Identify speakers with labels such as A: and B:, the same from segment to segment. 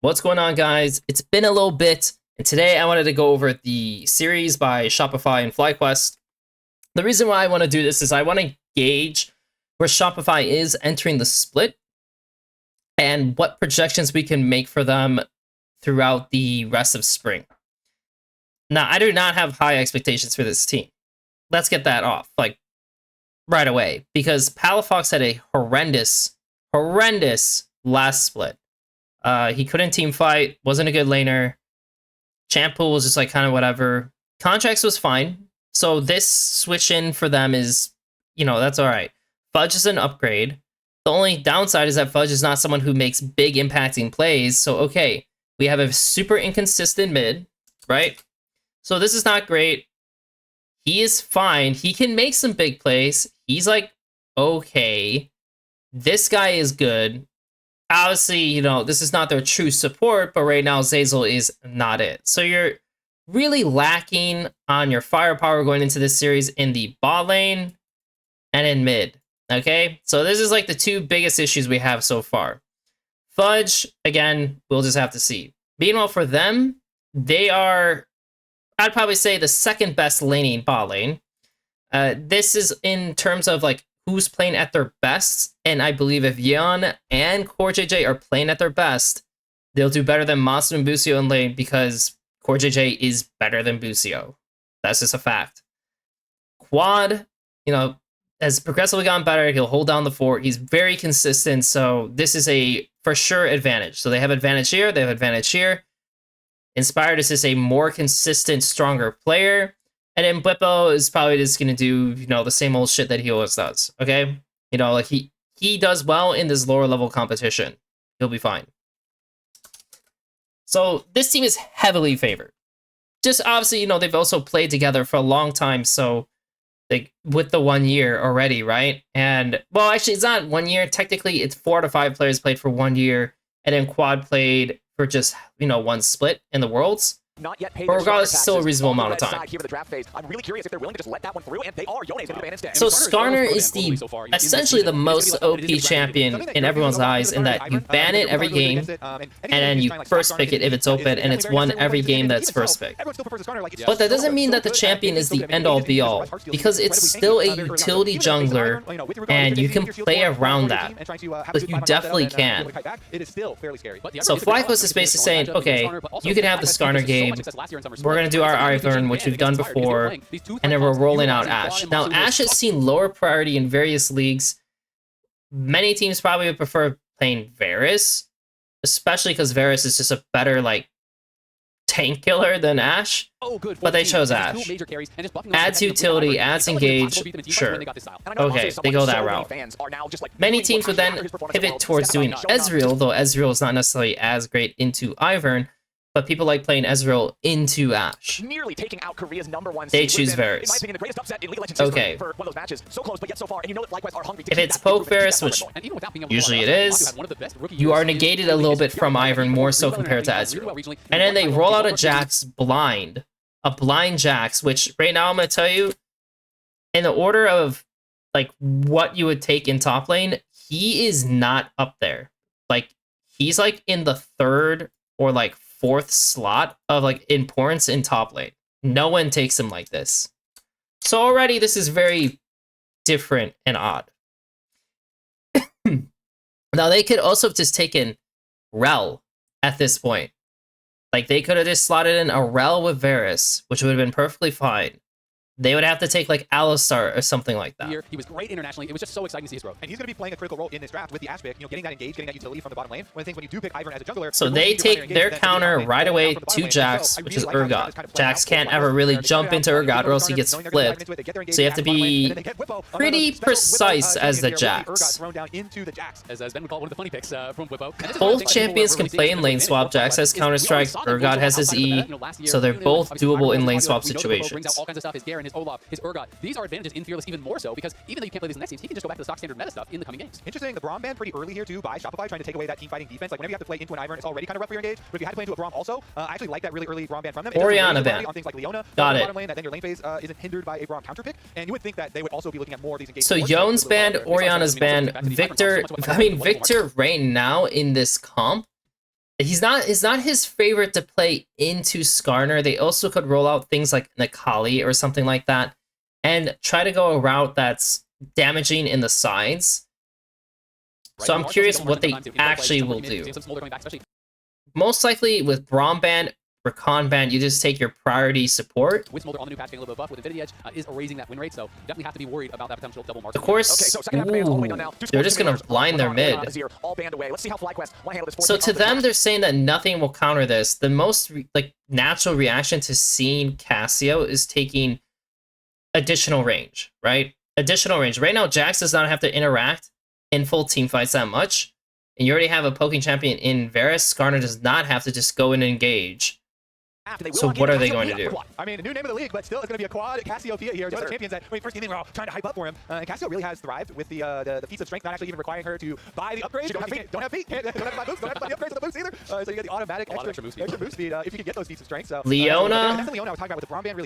A: What's going on, guys? It's been a little bit, and today I wanted to go over the series by Shopify and FlyQuest. The reason why I want to do this is I want to gauge where Shopify is entering the split and what projections we can make for them throughout the rest of spring. Now, I do not have high expectations for this team. Let's get that off, right away, because Palafox had a horrendous last split. He couldn't team fight, wasn't a good laner. Champool was just kind of whatever. Contracts was fine. So this switch in for them is, that's all right. Fudge is an upgrade. The only downside is that Fudge is not someone who makes big impacting plays. So, okay, we have a super inconsistent mid, right? So this is not great. He is fine. He can make some big plays. He's okay. This guy is good. Obviously, this is not their true support, but right now Zeyzal is not it. So you're really lacking on your firepower going into this series in the bot lane and in mid, okay? So this is the two biggest issues we have so far. Fudge, again, we'll just have to see. Meanwhile, for them, they are, I'd probably say, the second best laning bot lane. This is in terms of who's playing at their best, and I believe if Yeon and CoreJJ are playing at their best, they'll do better than Monster and Busio in lane because CoreJJ is better than Busio. That's just a fact. Quad, has progressively gotten better. He'll hold down the fort. He's very consistent, so this is a for sure advantage. So they have advantage here, they have advantage here. Inspired is just a more consistent, stronger player. And then Blippo is probably just going to do, the same old shit that he always does, okay? He does well in this lower level competition. He'll be fine. So this team is heavily favored. Just obviously, they've also played together for a long time, so with the 1 year already, right? And, well, actually, it's not 1 year. Technically, it's 4 out of 5 players played for 1 year, and then Quad played for just, one split in the Worlds.
B: Not yet paid,
A: but regardless, still a reasonable amount of time.
B: Here for the draft phase. I'm really curious if they're willing to just let that one through, and they are. Yone's going to ban instead.
A: So Skarner is essentially the most OP champion in everyone's eyes in that you ban it every game, and then you first pick it if it's open, and it's won every game that's first pick. But that doesn't mean that the champion is the end-all be-all, because it's still a utility jungler, and you can play around that. But you definitely can. So FlyQuest is basically saying, okay, you can have the Skarner game. We're going to do our Ivern, which we've done before, and then we're rolling out Ashe. Now, Ashe has seen lower priority in various leagues. Many teams probably would prefer playing Varus, especially because Varus is just a better, tank killer than Ashe, but they chose Ashe. Adds utility, adds engage, sure. Okay, they go that route. Many teams would then pivot towards doing Ezreal, though Ezreal is not necessarily as great into Ivern, but people like playing Ezreal into Ashe.
B: Nearly taking out Korea's #1
A: they choose Varus.
B: In my opinion, the greatest upset in League of Legends
A: okay.
B: For one of those matches. So close, but yet so far. And you know that FlyQuest are hungry to
A: if it's poke Varus, which usually it is, you are negated a little bit from Ivern, more so compared to Ezreal. And then they roll out a Jax blind. A blind Jax, which right now I'm going to tell you, in the order of what you would take in top lane, he is not up there. He's in the third or fourth slot of importance in top lane. No one takes him like this. So already this is very different and odd. Now they could also have just taken Rel at this point. They could have just slotted in a Rel with Varus, which would have been perfectly fine. They would have to take Alistar or something like that.
C: He was great internationally. It was just so exciting to see his growth.
D: And he's going to be playing a critical role in this draft with the Ashe pick, getting that engage, getting that utility from the bottom lane. One of the things when you do pick Ivern as a jungler,
A: so they take their counter right away to Jax, which is Urgot. Jax can't ever really jump into Urgot or else he gets flipped. So you have to be pretty precise as the Jax. Both champions can play in lane swap. Jax has counter strike, Urgot has his E, so they're both doable in lane swap situations.
C: His Olaf, his Urgot. These are advantages in Fearless even more so, because even though you can't play these next games, he can just go back to the stock standard meta stuff in the coming games.
D: Interesting, the Braum ban pretty early here too by Shopify, trying to take away that team fighting defense. Whenever you have to play into an Ivern, it's already kind of rough for your engage. But if you had to play into a Braum also, I actually like that really early Braum ban from them.
A: Orianna ban.
D: On things like Leona,
A: got it.
D: Lane, that then your lane phase isn't hindered by a Braum counter pick, and you would think that they would also be looking at more of these engagements.
A: So Yone's banned, Orianna's banned, Victor right now in this comp it's not his favorite to play into Skarner. They also could roll out things like Nakali or something like that and try to go a route that's damaging in the sides. So I'm curious what they actually will do. Most likely with Braum Band or Con Band, you just take your priority support.
C: With Smolder on the new patch, getting a little bit of buff with Infinity Edge is raising that win rate, so definitely have to be worried about that potential double mark.
A: Of course, they're just going to blind their mid. So to them, they're saying that nothing will counter this. The most natural reaction to seeing Cassio is taking additional range, right? Additional range. Right now, Jax does not have to interact in full team fights that much. And you already have a poking champion in Varus. Skarner does not have to just go in and engage. So what are they going to do?
D: I mean, a new name of the league, but still it's going to be a quad Cassiopeia here. One of the champions that, first game they were all trying to hype up for him. And Cassio really has thrived with the feats of strength, not actually even requiring her to buy the upgrades. Don't have feet. Don't have to buy boosts. Don't have to buy the upgrades of the boosts either. So you get the automatic extra move speed if you can get those feats of strength. So
A: Leona,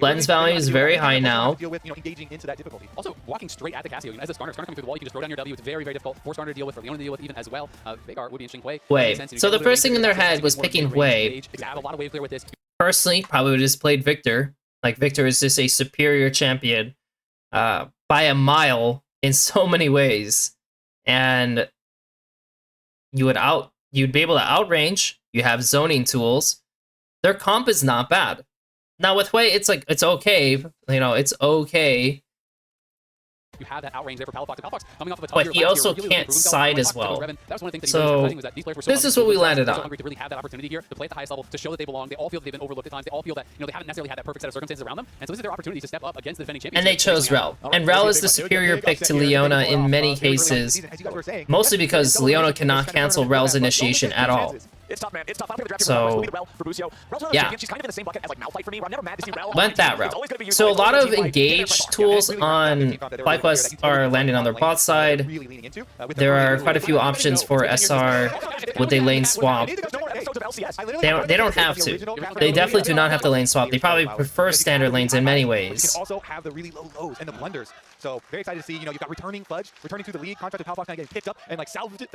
A: lens value is very high now.
D: Deal with, engaging into that difficulty.
C: Also, walking straight at the Cassio, as a Skarner coming through the wall, you can just throw down your W. It's very, very difficult for Skarner to deal with, for Leona to deal with even as well. Veigar would be interesting.
A: Wei. So the first thing in their head was picking Wei.
C: Have a lot of wave clear with this.
A: Personally, probably would have just played Victor. Like, Victor is just a superior champion by a mile in so many ways. And you'd be able to outrange. You have zoning tools. Their comp is not bad. Now with Wei, it's okay. It's okay.
C: You have that outrange there for Palafox. Palafox coming off of a
A: But he also can't side as well. So this is what we landed on.
C: To really have that opportunity here to play at the highest level, to show that they belong. They all feel that they've been overlooked at times. They all feel that they haven't necessarily had that perfect set of circumstances around them. And so this is their opportunity to step up against the defending champions.
A: And they chose Rel. And Rel is the superior pick to Leona in many cases, mostly because Leona cannot cancel Rel's initiation at all.
B: It's tough, man. It's tough.
A: So, yeah.
B: She's kind of in the same bucket as like Malphite for me. I'm never mad to see Rel.
A: Went that route. So a lot of engage tools on FlyQuest are landing on their bot side. There are quite a few options for SR. Would they lane swap? They don't have to. They definitely do not have to lane swap. They probably prefer standard lanes in many ways.
D: Also have the really low lows and the blunders. So very excited to see, you've got returning Fudge, returning to the league, contracted Palafox kind of getting picked up and like salvage,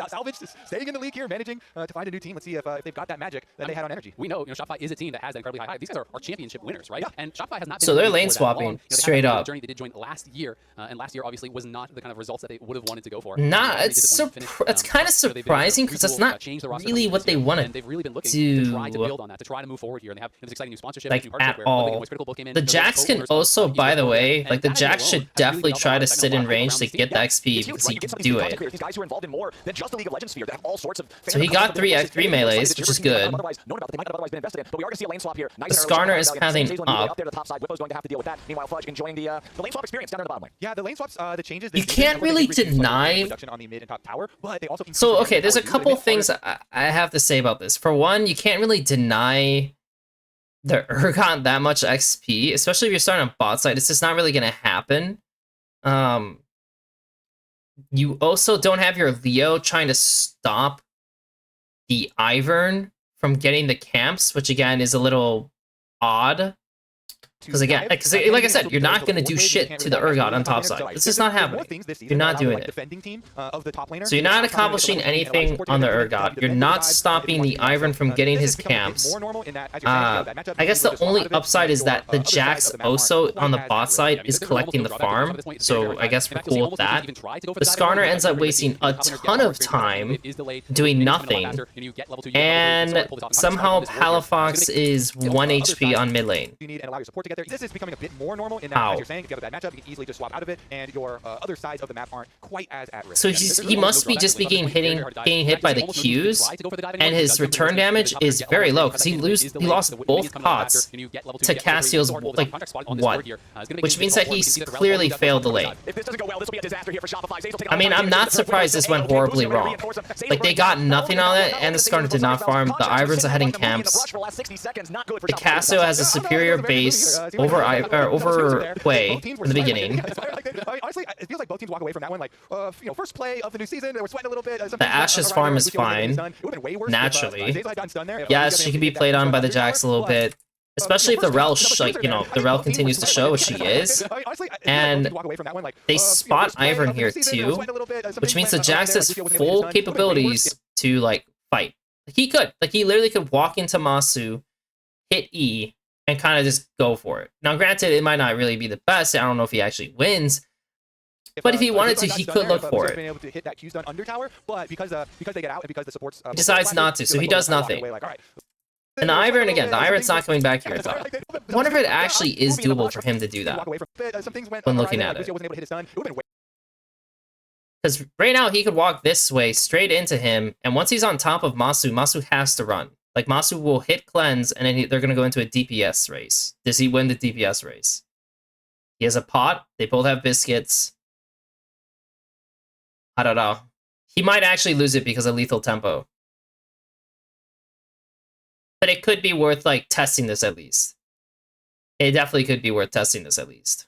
D: staying in the league here, managing to find a new team. Let's see if they've got that magic that they had on energy.
C: We know, Shopify is a team that has that incredibly high hype. These guys are championship winners, right? Yeah. And Shopify has not been
A: so they're lane swapping straight up.
C: Journey they did join last year, and last year obviously was not the kind of results that they would have wanted to go for.
A: It's kind of surprising because that's not really what they wanted.
C: And they've really been looking to try to build on that, to try to move forward here. And they have this exciting new sponsorship,
A: like at all. The Jax can also, by the way, like the Jax should definitely try to sit in range to get the XP because he can do it. So he got 3x3 melees, which is good. The Skarner is pathing up.
D: Yeah, the lane swaps, the changes.
A: You can't really deny. So okay, there's a couple things I have to say about this. For one, you can't really deny the Urgot that much XP, especially if you're starting on bot side. It's just not really gonna happen. You also don't have your Leo trying to stop the Ivern from getting the camps, which again is a little odd. Because again, like I said, you're not going to do shit to the Urgot on top side. This is not happening. You're not doing it. So you're not accomplishing anything on the Urgot. You're not stopping the Ivern from getting his camps. I guess the only upside is that the Jax also on the bot side is collecting the farm. So I guess we're cool with that. The Skarner ends up wasting a ton of time doing nothing. And somehow Palafox is 1 HP on mid lane.
D: This is becoming a bit more normal in that, as you're saying, if you have a bad matchup, you can easily just swap out of it, and your other sides of the map aren't quite as at risk.
A: So he must be just getting hit by the Qs, and his return damage is very low because he lost both pots to Cassio's like 1, which means that he's clearly failed the lane. I mean, I'm not surprised this went horribly wrong. Like they got nothing on it, and the Skarner did not farm. The Ivern's ahead in camps. The Cassio has a superior base over Wei in the beginning.
D: Honestly, it feels like both teams walk away from that one like, first play of the new season, they were sweating a little bit.
A: The Ashes farm is fine, naturally. Yes, she can be played on by the Jax a little bit, especially if the Rel, the Rel continues to show what she is. And they spot Ivern here too, which means the Jax has full capabilities to like fight. He could. Like, he literally could walk into Masu, hit E, and kind of just go for it. Now, granted, it might not really be the best. I don't know if he actually wins. But if he wanted to, he could look for it.
D: Been able to hit that Q's done under tower, but because they get out and because the supports
A: He decides not to, so he does nothing. And the Ivern, again, the Ivern's not coming back here, I thought. I wonder if it actually is doable for him to do that when looking at it. Because right now, he could walk this way, straight into him, and once he's on top of Masu, Masu has to run. Like, Masu will hit cleanse, and then they're going to go into a DPS race. Does he win the DPS race? He has a pot. They both have biscuits. I don't know. He might actually lose it because of lethal tempo. But it could be worth, like, testing this at least. It definitely could be worth testing this at least.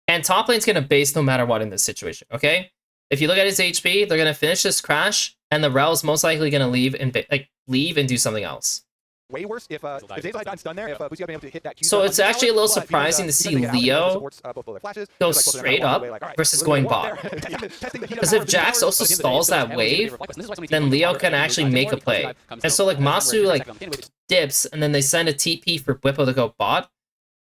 A: And top lane's going to base no matter what in this situation, okay? If you look at his HP, they're going to finish this crash, and the Rel's most likely going to leave and do something else.
D: Way worse if Zazel had gotten stunned there. If Bucio had been able to hit that Q.
A: So it's actually a little surprising to see Leo go straight up versus going bot. Because if Jax also stalls that wave, then Leo can actually make a play. And so like Masu like dips, and then they send a TP for Bwipo to go bot.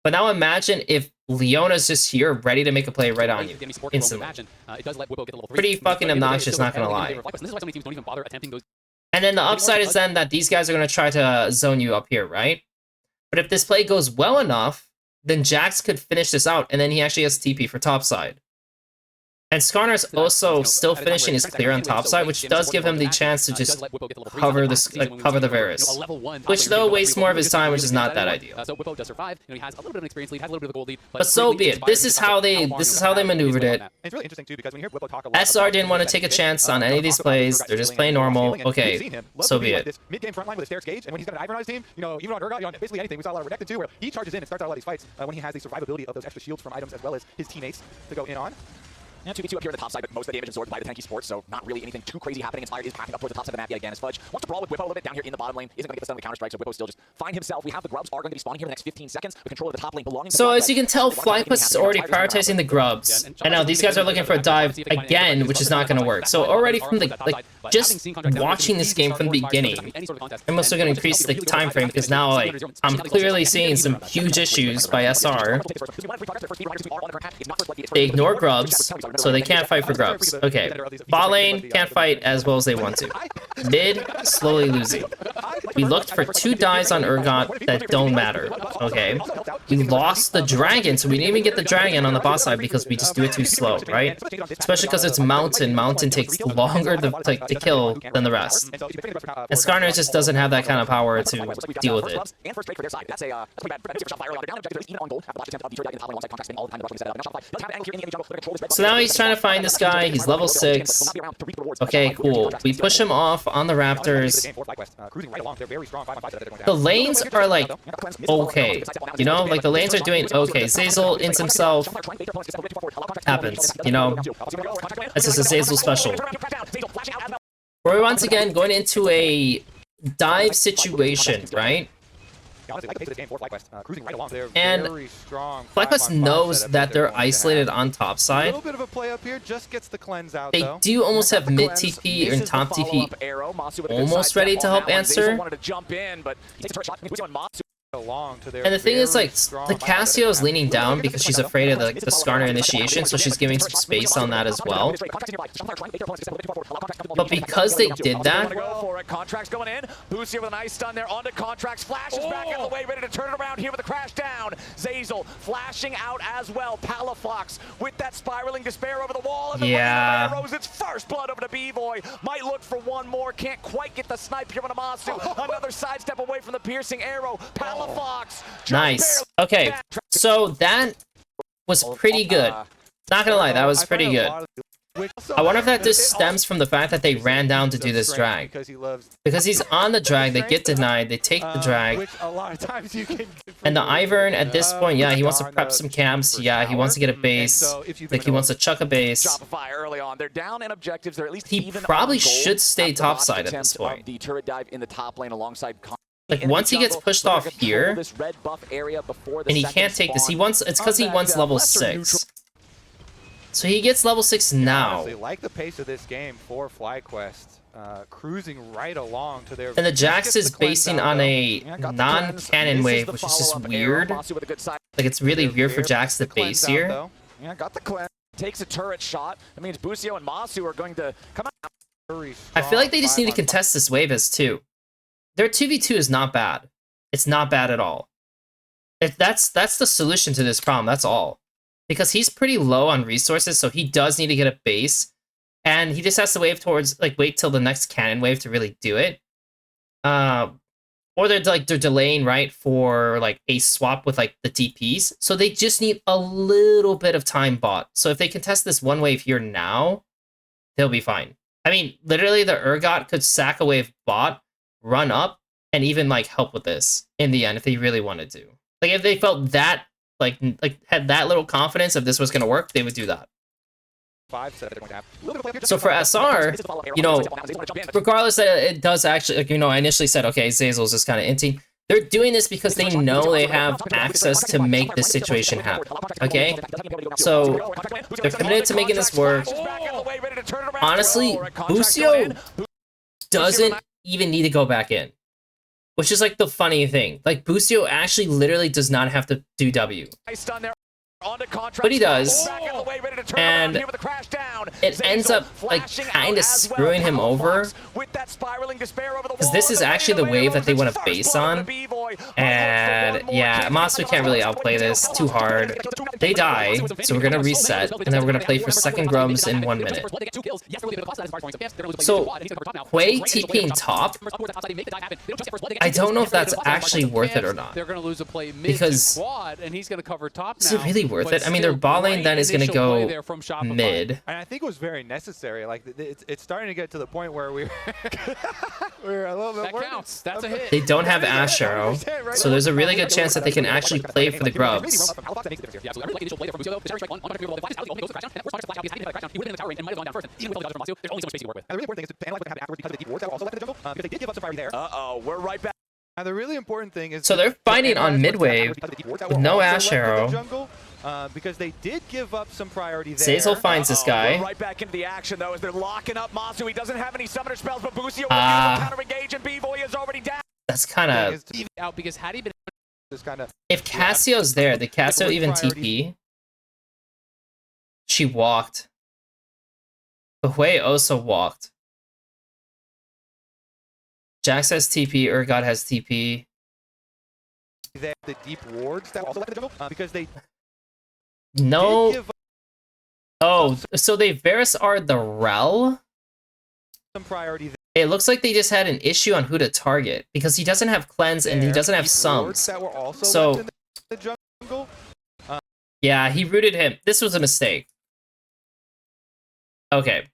A: But now imagine if Leona's just here ready to make a play right on you instantly. Pretty fucking obnoxious, not gonna lie. And then the upside is then that these guys are going to try to zone you up here, right? But if this play goes well enough, then Jax could finish this out, and then he actually has TP for topside. And Skarner's also still finishing his clear on topside, which does give him the chance to just cover this, cover the Varus. Which though wastes more of his time, which is not that ideal. But so be it. This is how they maneuvered it. SR didn't want to take a chance on any of these plays. They're just playing normal. Okay, so be it.
D: Mid-game frontline with a stairs gauge, and when he's got an Ivern on his team, you know, even on Urgot, on basically anything, we saw a lot of Renekton too, where he charges in and starts out a lot of these fights when he has the survivability of those extra shields from items as well as his teammates to go in on.
B: Yeah, 2v2 up here on the top side, but most of the damage absorbed by the tanky sports, so not really anything too crazy happening. Inspired is packing up towards the top side of the map yet again as Fudge wants to brawl with Bwipo a little bit down here in the bottom lane. Isn't going to get the stun with Counter-Strike, so Bwipo still just find himself. We have the grubs are going to be spawning here in the next 15 seconds. The control of the top lane belonging to
A: So as you can tell, FlyQuest is already prioritizing the grubs. And now these guys are looking for a dive again, which is not going to work. So already from the, like, just watching this game from the beginning, I'm also going to increase the time frame because now, like, I'm clearly seeing some huge issues by SR. They ignore grubs, so they can't fight for grubs. Okay. Bot lane can't fight as well as they want to. Mid, slowly losing. We looked for 2 dives on Urgot that don't matter. Okay. We lost the dragon, so we didn't even get the dragon on the bot side because we just do it too slow, right? Especially because it's Mountain. Mountain takes longer to kill than the rest. And Skarner just doesn't have that kind of power to deal with it. So now he's trying to find this guy. He's level 6. Okay, cool. We push him off on the Raptors. The lanes are like okay. You know, like the lanes are doing okay. Zazel ins himself. Happens, you know. This is a Zazel special. We're once again going into a dive situation, right? And FlyQuest knows that they're isolated on top side. They do almost have mid TP and top TP almost ready to help answer. And the thing is, like, the Cassio is leaning down because she's afraid of the Skarner initiation, so she's giving some space on that as well. But because they did that,
B: Contracts going in. Boost here with a nice stun there onto Contracts. Flashes back out of the way, ready to turn it around here with a crash down. Zazel flashing out as well. Palafox with that spiraling despair over the wall. And the arrows, its first blood over to B-Boy. Might look for one more. Can't quite get the snipe here on Amasu. Another sidestep away from the piercing arrow. Palafox.
A: Nice. Okay, so that was pretty good. Not gonna lie, that was pretty good. I wonder if that just stems from the fact that they ran down to do this drag. Because he's on the drag, they get denied, they take the drag. And the Ivern at this point, yeah, he wants to prep some camps, yeah, he wants to get a base. Like, he wants to chuck a base. He probably should stay topside at this point. Like, once he gets pushed off here, and he can't take this, it's because he wants level 6. So he gets level 6 now.
D: Honestly, like the pace of this game for FlyQuest, cruising right along to their.
A: And the Jax is basing on a
B: Yeah, got the
A: non-cannon
B: cleanse.
A: wave,
B: This
A: which
B: the
A: is just
B: follow-up arrow.
A: weird.
B: Mossy with a good side.
A: Like, it's really weird for Jax to base here.
B: Yeah, got the cleanse. Takes a turret shot. That means Busio and Masu are going to come out.
A: I feel like they just need to contest this wave as 2. Their 2v2 is not bad. It's not bad at all. That's the solution to this problem, that's all. Because he's pretty low on resources, so he does need to get a base. And he just has to wait till the next cannon wave to really do it. Or they're delaying, right, for like a swap with like the TPs. So they just need a little bit of time bot. So if they contest this one wave here now, they'll be fine. I mean, literally the Urgot could sack a wave bot, run up, and even like help with this in the end if they really wanted to. Like if they felt that like had that little confidence if this was gonna work, they would do that. So for SR, you know, regardless that it does actually, like, you know, I initially said, okay, Zeyzal's just kind of inting. They're doing this because they know they have access to make this situation happen, okay? So they're committed to making this work. Honestly, Busio doesn't even need to go back in, which is like the funny thing. Like Busio actually literally does not have to do W. But he does, and it ends up like kind of screwing him over, because this is actually the wave that they want to base on, and yeah, Masu can't really outplay this too hard. They die, so we're gonna reset, and then we're gonna play for second grubs in 1 minute. So Hui TPing top, I don't know if that's actually worth it or not.
C: They're gonna lose a play
A: because
C: quad, and he's gonna cover top now.
A: is it really worth it? I mean, their bot lane then is going to go mid.
D: And I think it was very necessary. Like it's starting to get to the point where we're a little bit.
C: That counts. That's a hit.
A: They don't have Ash Arrow, so there's a really good chance that they can actually play for the grubs.
B: Uh-oh, we're right back.
D: Now the really important thing is,
A: so they're fighting on mid wave with no Ash Arrow.
D: Because they did give up some priority there.
A: Zeyzal finds this guy.
B: We're right back into the action though as they're locking up Masu. He doesn't have any summoner spells, but Busio will counter engage, and B-Boy is already down.
A: That's kind of
C: out because had he been
A: if Cassio's there, did Cassio even TP? She walked. But Hui also walked. Jax has TP, Urgot has TP.
D: The deep wards that also left the jungle because they
A: no. Oh, so they Varus are the Rel?
D: Some priority there.
A: It looks like they just had an issue on who to target because he doesn't have cleanse and he doesn't have sums.
D: That were also
A: so
D: left in the jungle.
A: Yeah, he rooted him. This was a mistake. Okay,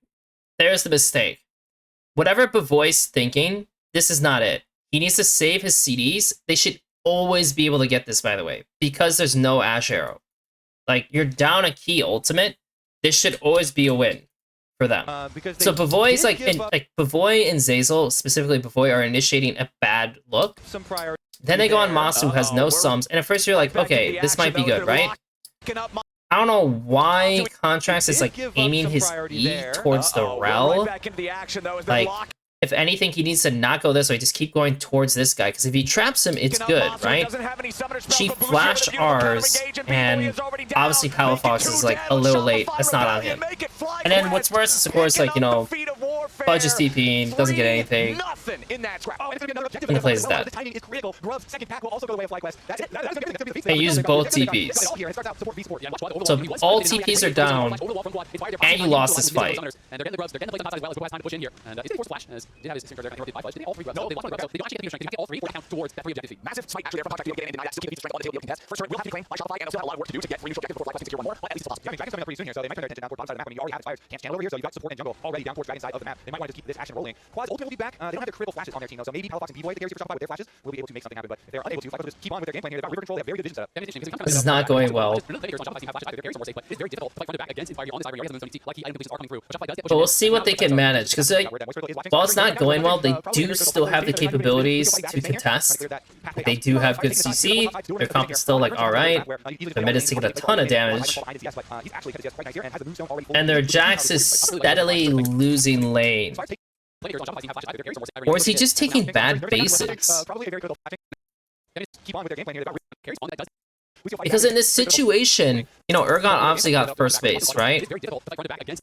A: there's the mistake. Whatever Bavoy's thinking, this is not it. He needs to save his CDs. They should always be able to get this, by the way, because there's no Ash Arrow. Like, you're down a key ultimate. This should always be a win for them. So Bavoy's like Bavoy and Zeyzal, specifically Bavoy, are initiating a bad look. Then they go on Masu, who has no sums, and at first you're like, okay, this might be good, right? I don't know why Contracts is like aiming his E towards the Rel. Like, if anything, he needs to not go this way. Just keep going towards this guy, because if he traps him, it's good, right? She flashed ours, and obviously Palafox is like a little late. That's not on him. And then what's worse is, of course, like, you know, Fudge is TPing, doesn't get anything, and plays that. And use both TPs. So all TPs are down, and you lost this fight.
C: Did have his there and they all 3 grubs. They want to grubs. They don't actually get the strength. They get all 3 count towards that 3 objective feed.
B: Massive spike actually there from Contract to get in the still keep strength on the table you can test. First turret will have to be claimed by Shopify, and also have a lot of work to do to get free neutral objectives before FlyQuest 1 more. Well, at least it's possible.
D: Yeah, I mean, Dragon's coming up pretty soon here, so they might turn their attention down towards the bottom side of the map when you already have Spires. Can't stand over here, so you got support and jungle already down towards Dragon's side of the map. might want to keep this action rolling. Quads ultimately will be back. They don't have their critical flashes on their team though, so maybe Palafox and B-Boy, the carries for Shopify with their flashes, will be able to make something happen. But if they're unable to, Flyquest will just keep on with their game plan here. They've got river control. They have very good vision setup.
A: This is not going well. But we'll see what they can manage, because like, while it's not going well, they do still have the capabilities to contest. They do have good CC. Their comp is still like alright. Their mid is taking a ton of damage. And their Jax is steadily losing lane. Or is he just taking bad bases? Because in this situation, you know, Urgot obviously got first base, right?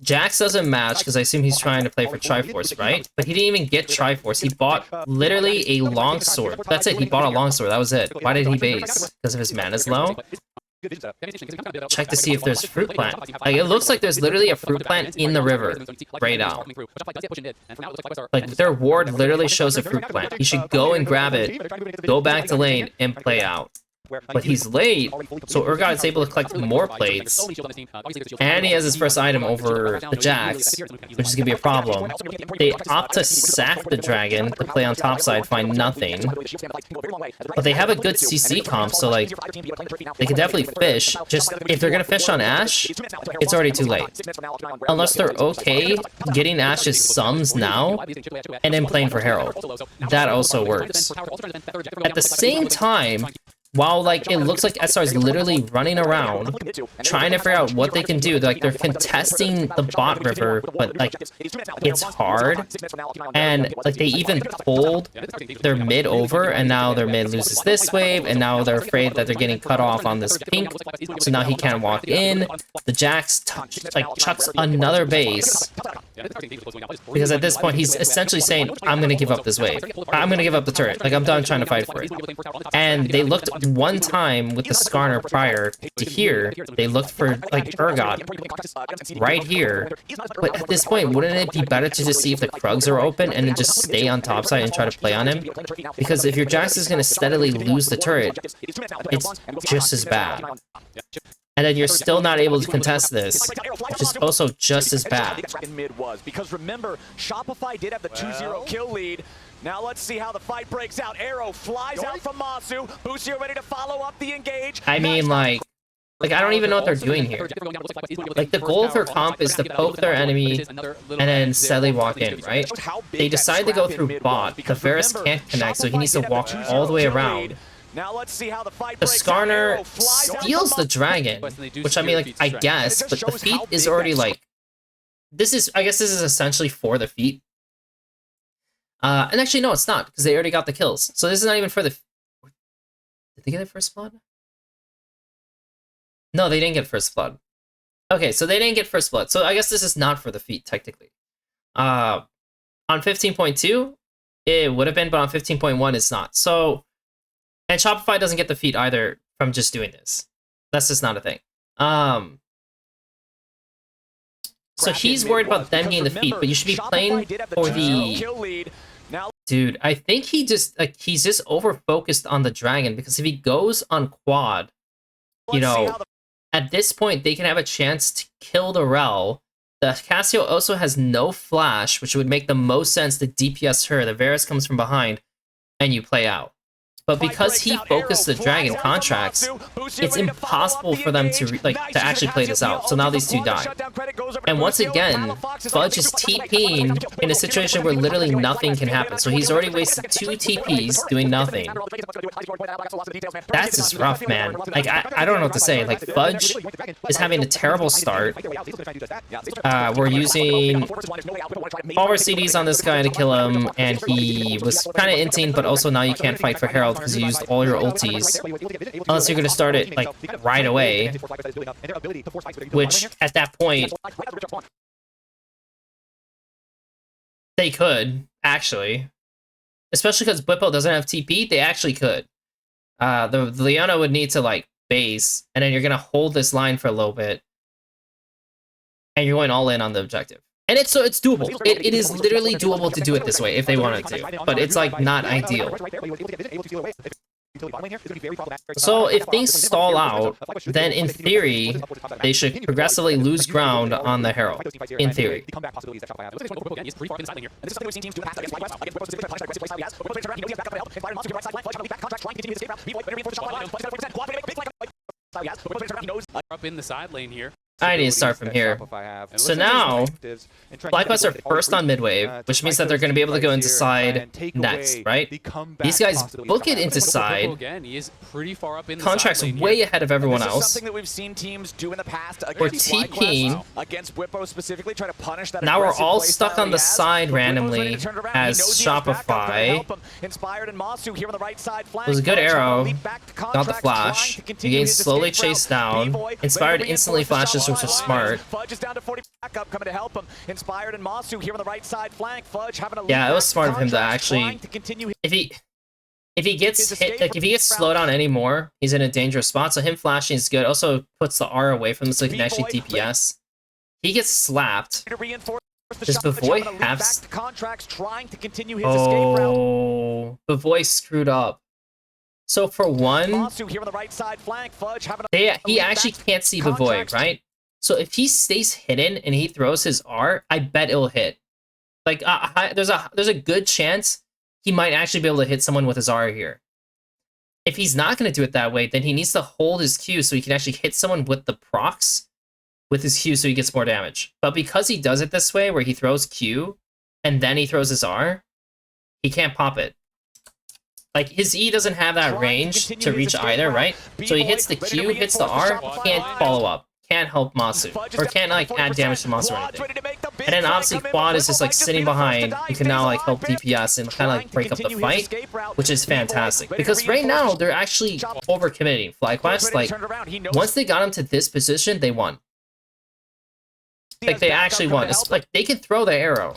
A: Jax doesn't match because I assume he's trying to play for Triforce, right? But he didn't even get Triforce. He bought literally a longsword. That's it, he bought a longsword, that was it. Why did he base? Because of his mana's low? Check to see if there's fruit plant. Like, it looks like there's literally a fruit plant in the river right now. Like, their ward literally shows a fruit plant. He should go and grab it, go back to lane, and play out. But he's late, so Urgot is able to collect more plates, and he has his first item over the Jax, which is going to be a problem. They opt to sack the dragon to play on top side, find nothing. But they have a good CC comp, so like, they can definitely fish. Just, if they're going to fish on Ashe, it's already too late. Unless they're okay getting Ashe's sums now, and then playing for Herald. That also works. At the same time, while, like, it looks like SR is literally running around, trying to figure out what they can do. Like, they're contesting the bot river, but, like, it's hard. And, like, they even pulled their mid over, and now their mid loses this wave, and now they're afraid that they're getting cut off on this pink, so now he can't walk in. The Jax, chucks another base, because at this point, he's essentially saying, I'm gonna give up this wave. I'm gonna give up the turret. Like, I'm done trying to fight for it. And they looked one time with the Skarner prior to here, they looked for, like, Urgot right here. But at this point, wouldn't it be better to just see if the Krugs are open and then just stay on top side and try to play on him? Because if your Jax is going to steadily lose the turret, it's just as bad. And then you're still not able to contest this, which is also just as bad.
B: Because remember, Shopify did have the 2-0 kill lead. Now let's see how the fight breaks out. Arrow flies out from Masu. Boostio ready to follow up the engage.
A: I mean, like, I don't even know what they're doing here. Like, the goal of their comp is to poke their enemy and then steadily walk in, right? They decide to go through bot. The Varus can't connect, so he needs to walk all the way around.
B: Now let's see how the fight
A: The Skarner steals the dragon, which, I mean, like, I guess, but the feat is already, like, I guess this is essentially for the feat. And actually, no, it's not, because they already got the kills. So this is not even for the... Did they get it first blood? No, they didn't get first blood. Okay, so they didn't get first blood. So I guess this is not for the feat, technically. On 15.2, it would have been, but on 15.1, it's not. So, and Shopify doesn't get the feat either from just doing this. That's just not a thing. So he's worried about them getting the feat, but you should be playing for the... Dude, I think he just, like, he's just over-focused on the dragon, because if he goes on quad, you know, at this point, they can have a chance to kill the Rel. The Cassio also has no flash, which would make the most sense to DPS her. The Varus comes from behind, and you play out. But because he focused the dragon contracts, it's impossible for them to actually play this out. So now these two die. And once again, Fudge is TPing in a situation where literally nothing can happen. So he's already wasted 2 TPs doing nothing. That's just rough, man. Like, I don't know what to say. Like, Fudge is having a terrible start. We're using all our CDs on this guy to kill him, and he was kind of inting, but also now you can't fight for Herald because you used all your ultis. Unless you're going to start it, like, right away. Which, at that point, they could, actually. Especially because Bwipo doesn't have TP, they actually could. The Leona would need to, like, base, and then you're going to hold this line for a little bit. And you're going all in on the objective. And it's doable. It is literally doable to do it this way if they wanted to. But it's, like, not ideal.
D: utility bottom lane here is going to be very problematic.
A: So if things stall out, then in theory, they should progressively lose ground on the Herald. In theory.
C: It looks like Whippo again. He's pretty far up in the side lane here.
B: And this is something we've seen teams do in the past against Flyquest. Against Whippo specifically, trying to aggressive play style he has. Whippo turns around, he knows he has backup to help. Inspired Monster, right side flank, Fudge on the back contract, trying to continue his escape route. B-Boy, better reinforce the shot line. Fudge is at 40%. Quad, make big flank style he has. Whippo turns around, he knows.
C: Up in the side lane here.
A: I need to start from here. So now, FlyQuest are first on mid wave, which means that they're going to be able to go into side next, right? These guys book it into side.
C: Again, he is pretty far up in the
A: Contract's
C: side lane
A: way
C: here.
A: ahead of everyone
B: This is
A: else.
B: something that we've seen teams do in the past
A: We're
B: against
A: TPing.
B: FlyQuest, against Whippo specifically, try to punish that.
A: Now we're
B: aggressive
A: all
B: play
A: stuck
B: style
A: on
B: he
A: the
B: has.
A: side
B: But Whippo's
A: randomly
B: ready to turn it around. He
A: as
B: knows he has backup, trying to
A: Shopify.
B: help him. Inspired and Masu here on the right side flank.
A: It was a good
B: Fudge trying to
A: arrow.
B: leap back to
A: Got the
B: Contracts,
A: flash.
B: trying to continue
A: He
B: his
A: slowly
B: escape route.
A: chased down.
B: B-Boy,
A: Inspired
B: ready to
A: instantly
B: reinforce the
A: flashes,
B: shot
A: which was
B: line.
A: smart.
B: Fudge is down to 40 backup coming to help him. Inspired and Masu here on the right side flank. Fudge having a leap
A: Yeah, it was
B: back
A: smart of him to
B: Contracts,
A: actually.
B: trying to continue
A: If he gets hit, like if he gets slowed down anymore, he's in a dangerous spot. So him flashing is good. Also puts the R away from him so he can actually DPS. He gets slapped.
B: to reinforce the
A: Does
B: shot, but
A: Bavoy
B: having a leap
A: have
B: back to Contracts, trying to continue his escape route.
A: Oh, Bavoy screwed up. So for one,
B: Masu here on the right side flank. Fudge having
A: he actually can't see Bavoy,
B: Contracts.
A: right? So if he stays hidden and he throws his R, I bet it'll hit. Like there's a good chance he might actually be able to hit someone with his R here. If he's not going to do it that way, then he needs to hold his Q so he can actually hit someone with the procs with his Q so he gets more damage. But because he does it this way, where he throws Q and then he throws his R, he can't pop it. Like, his E doesn't have that range to reach either, right? So he hits the Q, hits the R, can't follow up. Can't help Masu. Or can't, like, add damage to Masu or anything. And then, obviously, Quad is just, like, sitting behind. You can now, like, help DPS and kind of, like, break up the fight, which is fantastic. Because right now, they're actually overcommitting FlyQuest. Like, once they got him to this position, they won. Like, they actually won. It's like, they can throw the arrow,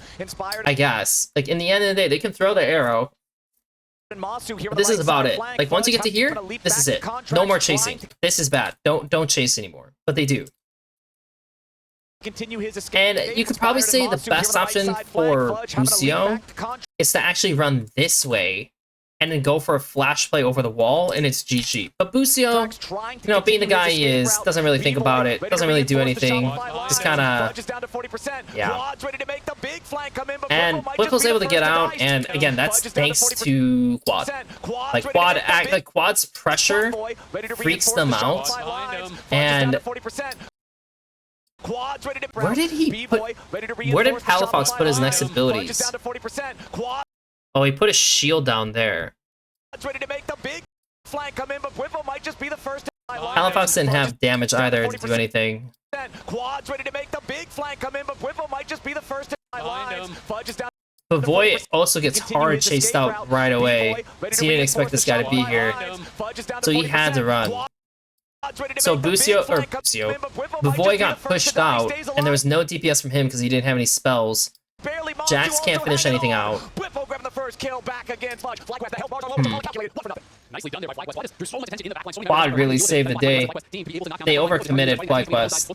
A: I guess. Like, in the end of the day, they can throw the arrow. But this is about it. Like, once you get to here, this is it. No more chasing. This is bad. Don't chase anymore. But they do. And you could probably say the best option for Lucio is to actually run this way and then go for a flash play over the wall, and it's GG. But Bucio, you know, being the guy he is, doesn't really think about it, doesn't really do anything, just kind of, yeah. And Whipple's able to get out, and again, that's thanks to Quad. Like, Quad's pressure freaks them out, and where did Palafox put his next abilities? Oh, he put a shield down there. Palafox didn't have damage either to do anything.
B: Quad's ready to make the big flank come in, but Whipple might just be the first to lines. Fudge is down.
A: Bavoy also gets hard chased out right away. So he didn't expect this guy to be here. So he had to run. So Bavoy got pushed out, and there was no DPS from him because he didn't have any spells. Jax can't finish anything out.
C: Nicely done there by FlyQuest. There's so much attention in the backline.
A: Quad really saved the day. They overcommitted FlyQuest.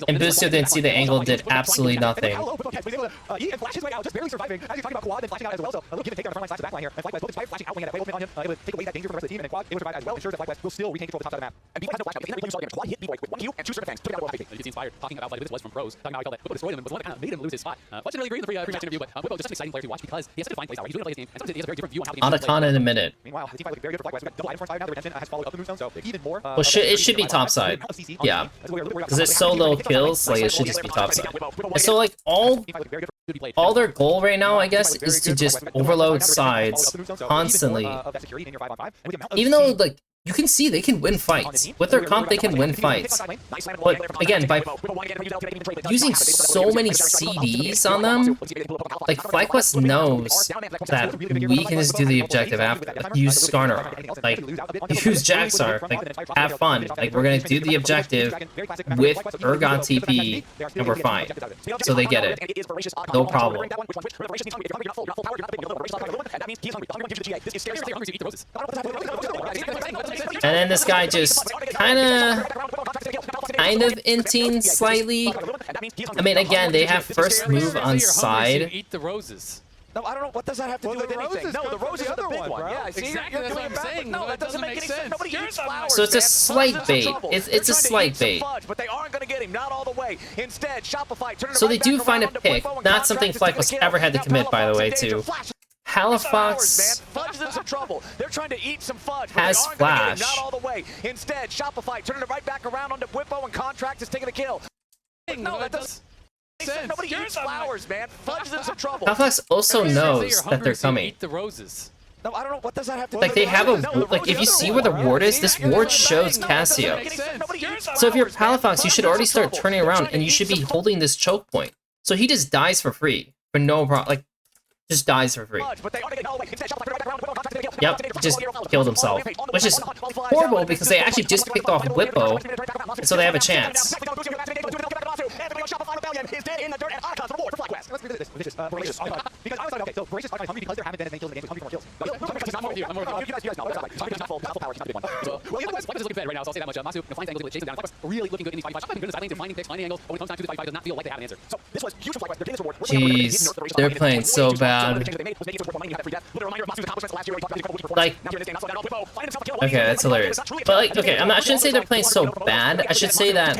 A: And Bucio didn't see the angle, did absolutely nothing.
C: Inspired talking about this was from pros, talking about how he felt that Whippo destroyed him and was the one that kind of made him lose his spot. Fudge didn't really agree in the pre-match interview, but Whippo is just an exciting player to watch because he has such a fine playstyle. He's doing a play his game, and sometimes he has a very different view on how the game is played.
A: Otacon in a minute.
D: Meanwhile, the team fight looking very good for FlyQuest. We've got double item force fire now. The retention has followed up the move zone, so even more.
A: Well, it should be topside. Yeah. Because there's so low kills, like, it should just be topside. And so, like, all their goal right now, I guess, is to just overload sides constantly. Even though, like, you can see they can win fights. With their comp, they can win fights. But, again, by using so many CDs on them, like, FlyQuest knows that we can just do the objective after. Like, use Skarner. Like, use Jaxar. Like, have fun. Like, we're gonna do the objective with Ergon TP, and we're fine. So they get it. No problem. And then this guy just kind of inting slightly. I mean, again, they have first move on side.
C: Eat the roses.
B: No, I don't know. What does that have to do with anything? No, the roses are the big one. Yeah, see,
C: exactly. That's what I'm saying.
B: No, that doesn't make any sense. Nobody eats flowers,
A: so it's a
B: man.
A: slight bait. It's a slight bait.
B: Fudge, but they aren't going to get him. Not all the way. Instead, Shopify turning
A: so they do find a pick. Not something FlyQuest ever had to commit, by the way, to. Halifax
B: Fudge is in some trouble. They're trying to eat some fudge, but
A: has
B: they aren't
A: flash.
B: Not all the way. Instead, Shopify turning it right back around onto Whippo, and Contract is taking the kill. No, that doesn't make sense. Nobody eats flowers, man. Fudge is in some trouble.
A: Halifax also knows that they're coming.
C: Eat the roses.
B: No, I don't know. What does that have to do
A: Like, they have a,
B: no,
A: like, if you see where the ward is, this ward shows Cassio. So if you're Halifax, you should already start turning around, and you should be holding this choke point. So he just dies for free, for no problem. Like, just dies for free. Yep, just killed himself. Which is horrible, because they actually just picked off Whippo, so they have a chance.
D: Because I was like, okay, so Voracious talking hungry because there haven't been as many kills in the game, hungry for more kills. You guys know,
C: Flyquest is looking bad right now, so I'll say that much. Masu, flying angles with chasing down. Flyquest really looking good in these 5v5. Shopify goodness, side lanes and finding picks, finding angles, but when it comes time to the 5v5, does not feel like they have an answer. So this was huge for Flyquest. They're getting this reward.
A: Jeez, they're playing so bad. Like, okay, that's hilarious. But like, okay, I shouldn't say they're playing so bad. I should say that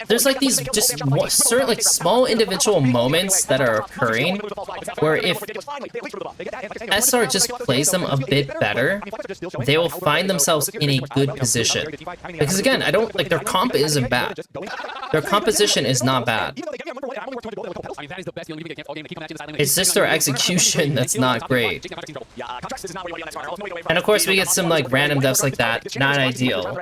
A: there's like these just certain like small individual moments that are occurring where if SR just plays them a bit better, they will find themselves in a good position. Because again, I don't like their comp isn't bad. Their composition is not bad. It's just their execution that's not great. And of course we get some like random deaths like that, not ideal.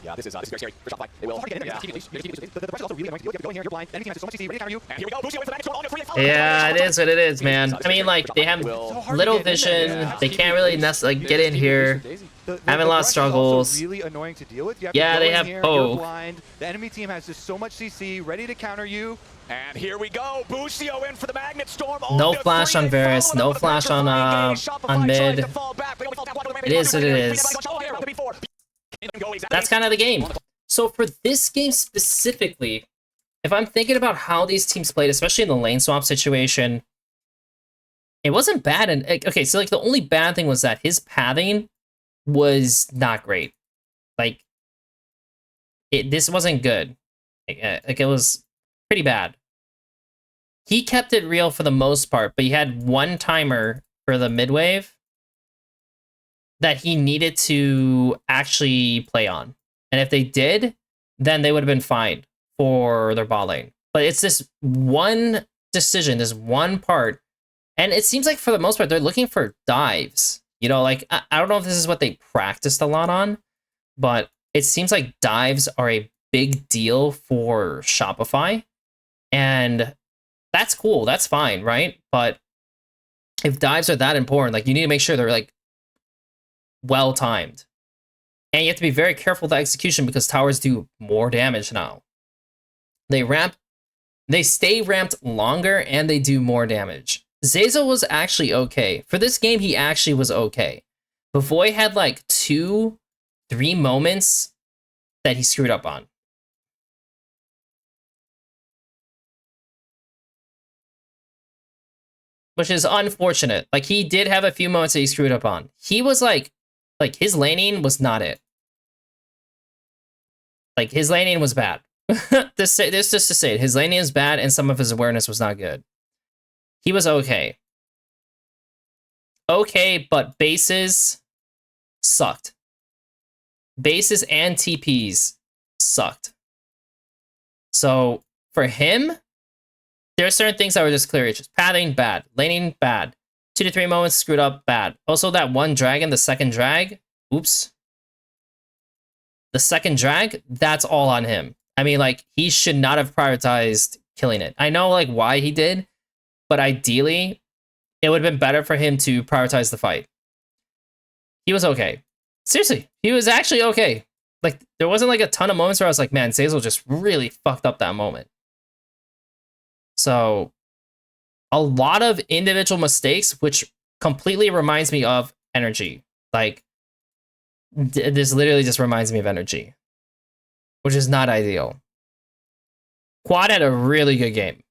B: Yeah, this is very scary for Shopify. They will.
A: Yeah, it is what it is, man. I mean, like, they have little vision. They can't really like get in here. Having a lot of struggles.
D: Really annoying to deal with.
A: Yeah, they have Poe.
D: The enemy team has just so much CC ready to counter you.
B: And here we go, Busio in for the Magnet Storm.
A: No flash on Varus, no flash on mid. It is what it is. That's kind of the game. So for this game specifically, if I'm thinking about how these teams played, especially in the lane swap situation, it wasn't bad. And okay, so like the only bad thing was that his pathing was not great. Like this wasn't good. Like it was pretty bad. He kept it real for the most part, but he had one timer for the mid wave that he needed to actually play on. And if they did, then they would have been fine for their bot lane. But it's this one decision, this one part. And it seems like for the most part, they're looking for dives. You know, like, I don't know if this is what they practiced a lot on, but it seems like dives are a big deal for Shopify. And that's cool. That's fine, right? But if dives are that important, like, you need to make sure they're, like, well-timed. And you have to be very careful with the execution because towers do more damage now. They stay ramped longer and they do more damage. Zeyzal was actually okay. For this game, he actually was okay. But Voy had like 2-3 moments that he screwed up on. Which is unfortunate. Like, he did have a few moments that he screwed up on. He was like his laning was not it. Like, his laning was bad. This just to say it. His laning is bad and some of his awareness was not good. He was okay. Okay, but bases sucked. Bases and TPs sucked. So, for him, there are certain things that were just clear. It's just pathing, bad. Laning, bad. 2 to 3 moments screwed up, bad. Also, that one dragon, the second drag, oops. The second drag, that's all on him. I mean, like, he should not have prioritized killing it. I know, like, why he did, but ideally, it would have been better for him to prioritize the fight. He was okay. Seriously, he was actually okay. like there wasn't like a ton of moments where I was like, man, Zeyzal just really fucked up that moment. So a lot of individual mistakes, which completely reminds me of Energy. Like this literally just reminds me of Energy, which is not ideal. Quad had a really good game.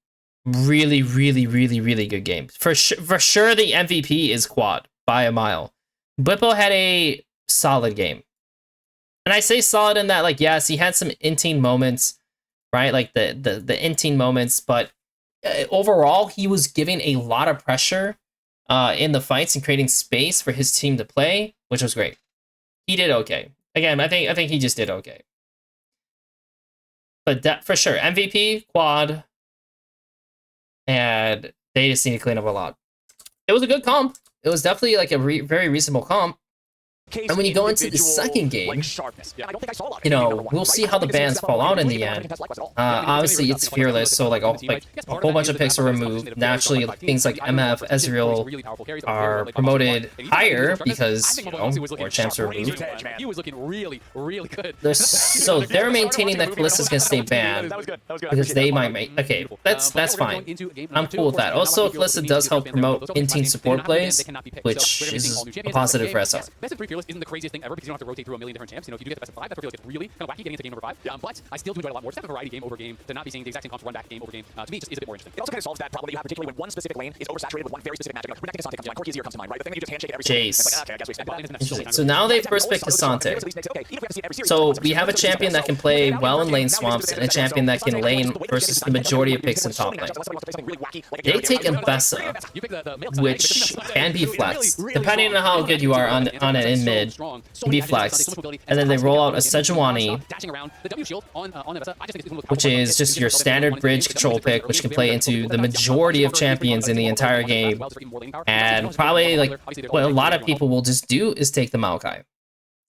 A: Really, really, really, really good game. For sure, the MVP is Quad by a mile. Bwipo had a solid game. And I say solid in that, like, yes, he had some in-team moments, right? Like the in-team moments, but overall, he was giving a lot of pressure in the fights and creating space for his team to play, which was great. He did okay. Again, I think he just did okay. But that, for sure, MVP, Quad, and they just need to clean up a lot. It was a good comp. It was definitely like a very reasonable comp. And when you go into the second game, you know, we'll see how the bans fall out in the end. Obviously, it's Fearless, so like a whole bunch of picks are removed. Naturally, things like MF, Ezreal are promoted higher because, you know, more champs are removed.
C: He was looking really good.
A: So they're maintaining that Kalista's going to stay banned because they might make... Okay, that's fine. I'm cool with that. Also, Kalista does help promote in-team support plays, which is a positive for SR.
C: Isn't the craziest thing ever because you don't have to rotate through a million different champs. You know, if you do get the best of 5, that feels like it's really kind of wacky getting into game number 5. But I still do enjoy it a lot more. Just have a variety game over game to not be seeing the exact same comps run back game over game. To me, just is a bit more interesting.
B: It also kind of solves that problem that you have, particularly when one specific lane is oversaturated with one very specific matchup. Like, when that Cassante comes to mind, Corki comes to mind, right? The thing that you just handshake at every
A: Jace.
B: it's like, okay, I guess we expect
A: So now they've first picked Cassante. So we have a champion that can play well in lane swamps and a champion that can lane versus the majority of picks in top lane. They take Mbessa, which can be flexed. Depending on how good you are on it in mid, can be flexed. And then they roll out a Sejuani, which is just your standard bridge control pick, which can play into the majority of champions in the entire game. And probably, like, what a lot of people will just do is take the Maokai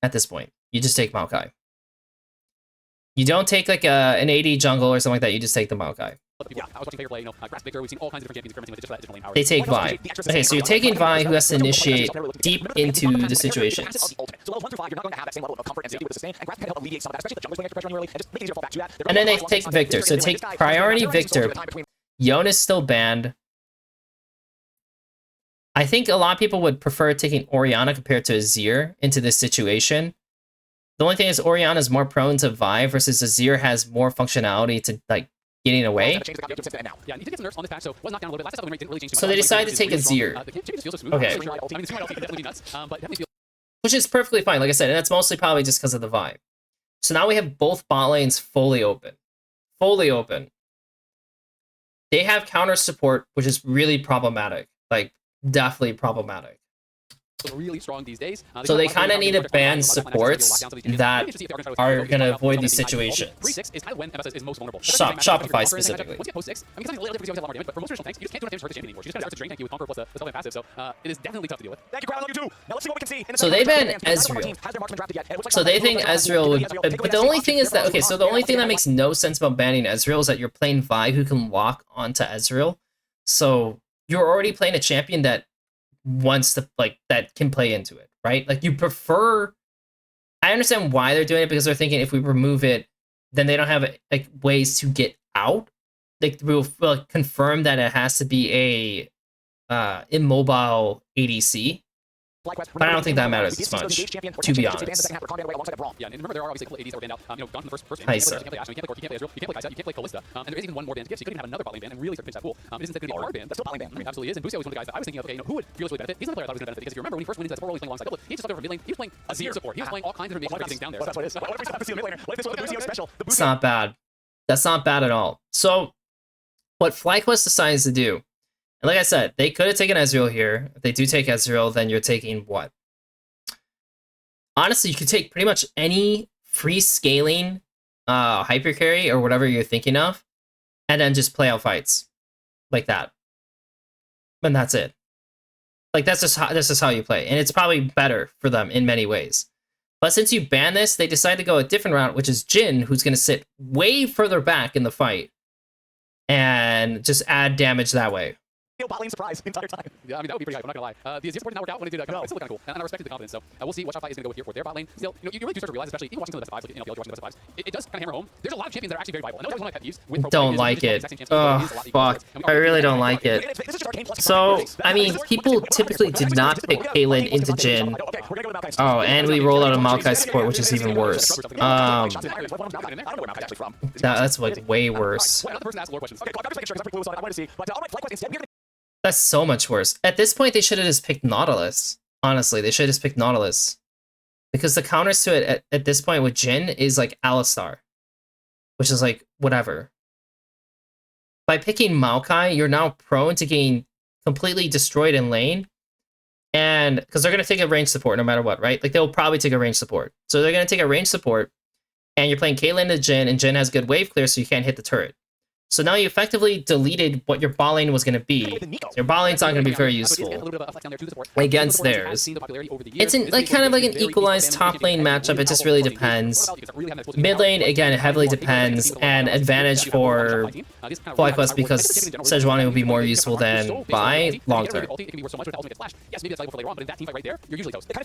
A: at this point. You just take Maokai. You don't take, like, an AD jungle or something like that. You just take the Maokai.
C: Yeah, I was watching Faker play, you know, Grass Victor, we've seen all kinds of different champions experimenting with just that different lane power.
A: They take Vi. Okay, so you're taking Vi, who has to initiate deep into the situations. And then they take Victor. So take priority Victor. Yone is still banned. I think a lot of people would prefer taking Orianna compared to Azir into this situation. The only thing is Orianna is more prone to Vi versus Azir has more functionality to, like, getting away.
C: Yeah, he did get some nerfs on this patch, so was knocked down a little bit. Last time didn't really change too much.
A: So they decided to take Azir. Okay. Which is perfectly fine, like I said, and that's mostly probably just because of the vibe. So now we have both bot lanes fully open. Fully open. They have counter support, which is really problematic. Like, definitely problematic.
C: Really strong these days.
A: So they kind of need to ban supports that are going to avoid these situations. Shopify specifically. So they ban Ezreal. So they think Ezreal would... But the only thing is that... Okay, so the only thing that makes no sense about banning Ezreal is that you're playing Vi who can lock onto Ezreal. So you're already playing a champion that wants to, like, that can play into it, right? Like, you prefer... I understand why they're doing it, because they're thinking if we remove it, then they don't have, like, ways to get out. Like, we'll confirm that it has to be a immobile ADC. But I don't think that matters as much, to be honest.
C: Yeah, and remember, there are obviously ADs that were banned out. You know, gone from the first
A: Hi,
C: you
A: sir.
C: can't play Ashe, you can't play Corki, you can't play Ezreal, you can't play Kai'Sa, you can't play Kalista. And there is even one more ban to give, so you could even have another bot lane ban and really start to pinch that pool. It isn't that going to be a hard ban. That's still bot lane ban. It absolutely is. And Busi was one of the guys that I was thinking of, okay, you know, who would really benefit? He's another player I thought was going to benefit, because if you remember when he first went into that support role, he was playing alongside Double, he just started over mid lane, he was playing Azir support, he was playing all kinds of different things down there.
B: That's what it is. What if we stop to see a mid laner? What if this was the Busi special?
A: It's not bad. That's not bad at all. So, what FlyQuest decides to do, and like I said, they could have taken Ezreal here. If they do take Ezreal, then you're taking what? Honestly, you could take pretty much any free scaling hyper carry or whatever you're thinking of, and then just play out fights like that. And that's it. Like, that's just how you play, and it's probably better for them in many ways. But since you ban this, they decide to go a different route, which is Jhin, who's going to sit way further back in the fight and just add damage that way.
D: bot lane surprise the entire time.
C: Yeah, I mean, that would be pretty hype, I'm not gonna lie. The Azir support didn't work out when it did come out. It's still kind of cool, and I respected the confidence, so we'll see what Shopify is gonna go with here for their bot lane. Still, you really do start to realize, especially even watching some of the best of fives, like, you know, watching the best of fives, it does kind of hammer home. There's a lot of champions that are actually very viable. And that was one of my pet peeves with
A: Don't like it. Oh, fuck. I really don't like it. So, I mean, people typically did not pick Caitlyn into Jhin. Oh, and we rolled out a Maokai support, which is even worse. That's like way worse. That's so much worse. At this point, they should have just picked Nautilus. Honestly, they should have just picked Nautilus. Because the counters to it at this point with Jhin is like Alistar. Which is like, whatever. By picking Maokai, you're now prone to getting completely destroyed in lane. And, because they're going to take a range support no matter what, right? Like, they'll probably take a range support. So they're going to take a range support, and you're playing Caitlyn to Jhin, and Jhin has good wave clear, so you can't hit the turret. So now you effectively deleted what your bot lane was going to be. Your bot lane's not going to be very useful against theirs. It's like kind of like an equalized top lane matchup. It just really depends. Mid lane, again, it heavily depends. And advantage for FlyQuest because Sejuani will be more useful than Vi long term.
B: It kind of feels like if you're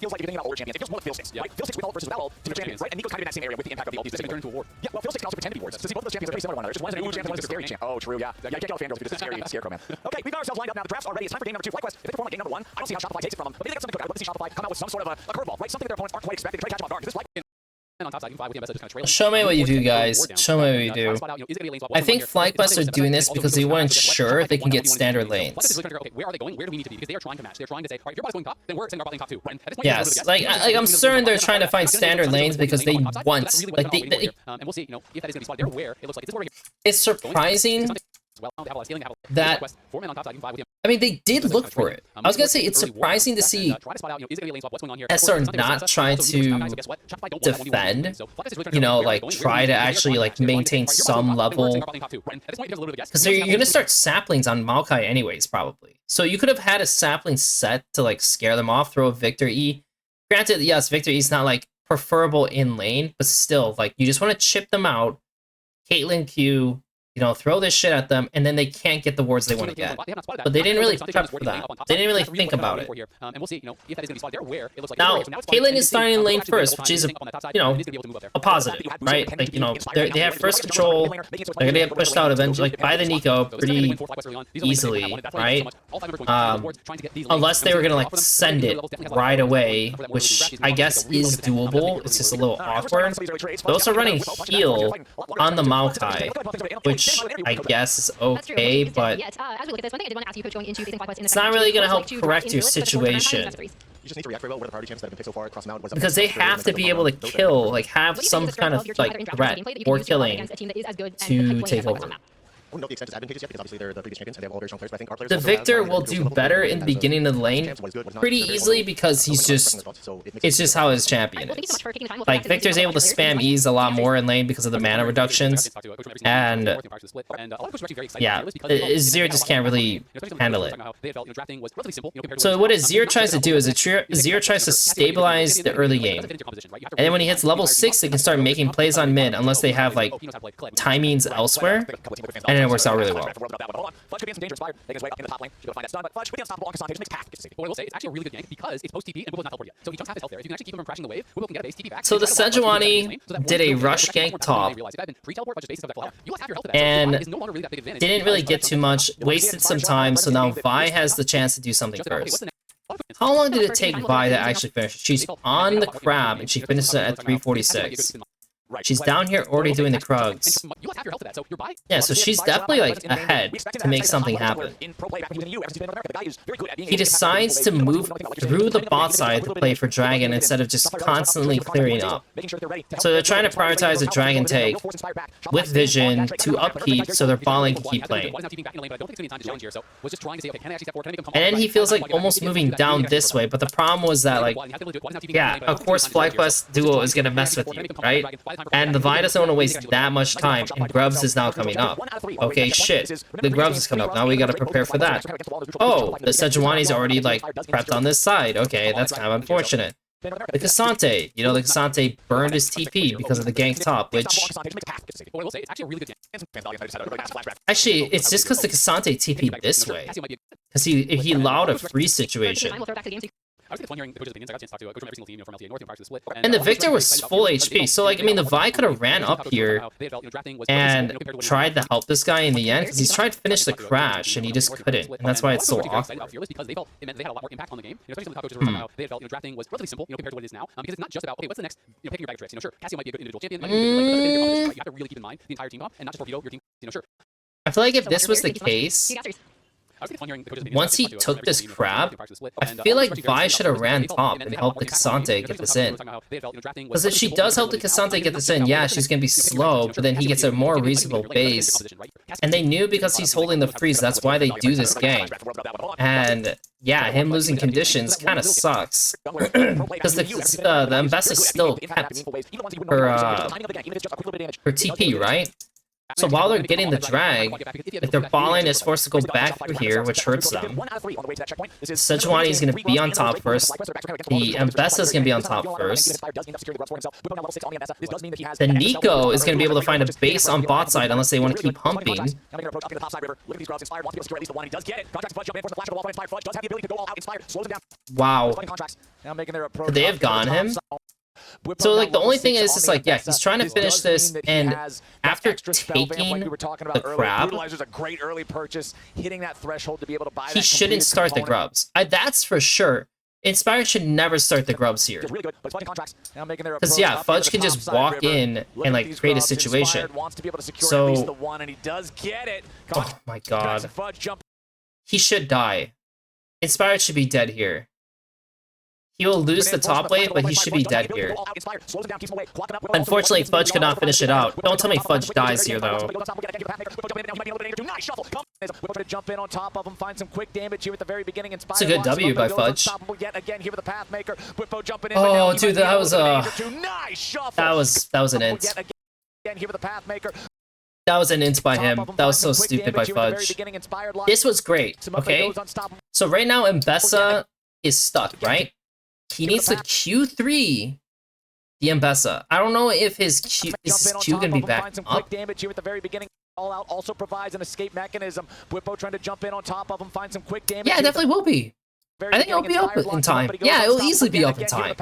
B: thinking about older champions, it feels more like Phil 6, right? Phil 6 with ult versus without ult, different champions, right? And Nico's kind of in that same area with the impact of the ult.
C: Turn into a war.
B: Yeah, well, Phil 6 can also pretend to be wards. So see, both of those champions are very similar to one another. Just one's an ooh champion, one's a scary champ. Oh, true, yeah. Yeah, you can't get all fangirls because it's scary scarecrow, man. Okay, we've got ourselves lined up now. The drafts are ready. It's time for game number 2. FlyQuest, if they perform like game number 1, I don't see how Shopify takes it from them. But maybe they got something good. I'd love to see Shopify come out with some sort of a curveball, right? Something that their opponents aren't quite expecting to try to catch them off guard. Because this
A: Show me what you do, guys. Show me what you do. I think FlyQuest are doing this because they want to ensure they can get standard lanes.
C: Where are they going? Where do we need to be? Because they are trying to match. They're trying to say, all right, your bot is going top, then we're sending our bot lane top too.
A: Yes, like I'm certain they're trying to find standard lanes because they want, like
C: and we'll see, you know, if that is going to be spotted there, where it looks like
A: it's surprising that, I mean, they did look for it. I was gonna say it's surprising to see SR not try to defend, you know, like try to actually like maintain some level, because you're gonna start saplings on Maokai anyways, probably. So you could have had a sapling set to like scare them off, throw a Victor E. Granted, yes, Victor E is not like preferable in lane, but still, like you just want to chip them out, Caitlyn Q, you know, throw this shit at them, and then they can't get the wards they want to get. But they didn't really prep for that. They didn't really think about it. Now, Caitlyn is starting in lane first, which is, you know, a positive, right? Like, you know, they have first control. They're going to get pushed out eventually, like, by the Nico pretty easily, right? Unless they were going to, like, send it right away, which I guess is doable. It's just a little awkward. They're also running heal on the Maokai, which I guess is okay, but it's not really going to help correct your situation. Because they have to be able to kill, like have some kind of like threat or killing to take over.
E: The
A: Victor will do better in the beginning of the lane pretty easily because he's just, it's just how his champion is. Like, Victor's able to spam E's a lot more in lane because of the mana reductions, and yeah, Azir just can't really handle it. So what Azir tries to do is Azir tries to stabilize the early game, and then when he hits level 6, they can start making plays on mid unless they have like timings elsewhere, and it works out really well.
B: Fudge could be in some danger inspired. Make his way up in the top lane. Should be able to find that stun, but Fudge with the unstoppable on Cassandra makes path.
C: What I will say, it's actually a really good gank because it's post TP and Wibble's not teleport yet. So he jumps half his health there. If you can actually keep him from crashing the wave, Wibble can get a base TP back.
A: So the Sejuani did a rush gank top and didn't really get too much, wasted some time, so now Vi has the chance to do something first. How long did it take Vi to actually finish? She's on the crab and she finishes it at 346. She's down here already doing the Krugs. Yeah, so she's definitely like ahead to make something happen. He decides to move through the bot side to play for Dragon instead of just constantly clearing up. So they're trying to prioritize a Dragon take with vision to upkeep so their bot lane can keep playing. And then he feels like almost moving down this way, but the problem was that, like, yeah, of course FlyQuest duo is gonna mess with you, right? And the Vi doesn't want to waste that much time, and Grubs is now coming up. Okay, shit. The Grubs is coming up. Now we gotta prepare for that. Oh, the Sejuani's already, like, prepped on this side. Okay, that's kind of unfortunate. The Cassante. You know, the Cassante burned his TP because of the gank top, which... Actually, it's just because the Cassante TP this way. because he allowed a free situation.
C: I was wondering the coach's opinions. I got a chance to talk to a coach from every single team, from LTA North and prior to the split.
A: And the Victor was full HP, so like I mean the Vi could have ran up here and tried to help this guy in the end because he's tried to finish the crash and he just couldn't, and that's why it's so awkward.
C: Because they felt it meant they had a lot more impact on the game. Especially some of the top coaches were talking about they had felt drafting was relatively simple, compared to what it is now. Because it's not just about okay, what's the next, picking your bag of tricks. Sure, Cassio might be a good individual champion, might be a good, you have to really keep in mind the entire team comp and not just torpedo your team. Sure.
A: I feel like if this was the case, once he took this crab, I feel like Vi should have ran top and helped the Cassante get this in. Because if she does help the Cassante get this in, yeah, she's going to be slow, but then he gets a more reasonable base. And they knew because he's holding the freeze, that's why they do this gank. And yeah, him losing conditions kind of sucks. Because the Mbessa still kept her TP, right? So while they're getting the drag, if their ball lane is forced to go back through here, which hurts them, Sejuani is going to be on top first, the Mbessa is going to be on top first, then Nico is going to be able to find a base on bot side unless they want to keep humping. Wow. Could they have gone him? So, like, the only thing is like, yeah, he's trying to finish this, and after taking the crab, he shouldn't start the grubs. That's for sure. Inspired should never start the grubs here. Because, yeah, Fudge can just walk in and, like, create a situation. So, oh my god. He should die. Inspired should be dead here. He will lose the top wave, but he should be dead here. Unfortunately, Fudge could not finish it out. Don't tell me Fudge dies here, though. It's a good W by Fudge. Oh, dude, that was an int. That was an int by him. That was so stupid by Fudge. This was great, okay? So right now, Mbessa is stuck, right? He needs to Q3 the Mbessa. I don't know if his Q gonna be back up.
B: Also provides an escape mechanism. Bwipo trying to jump in on top of him, find some quick damage.
A: Yeah, it definitely will be. I think it'll be up in time. Yeah, it'll easily be up in time.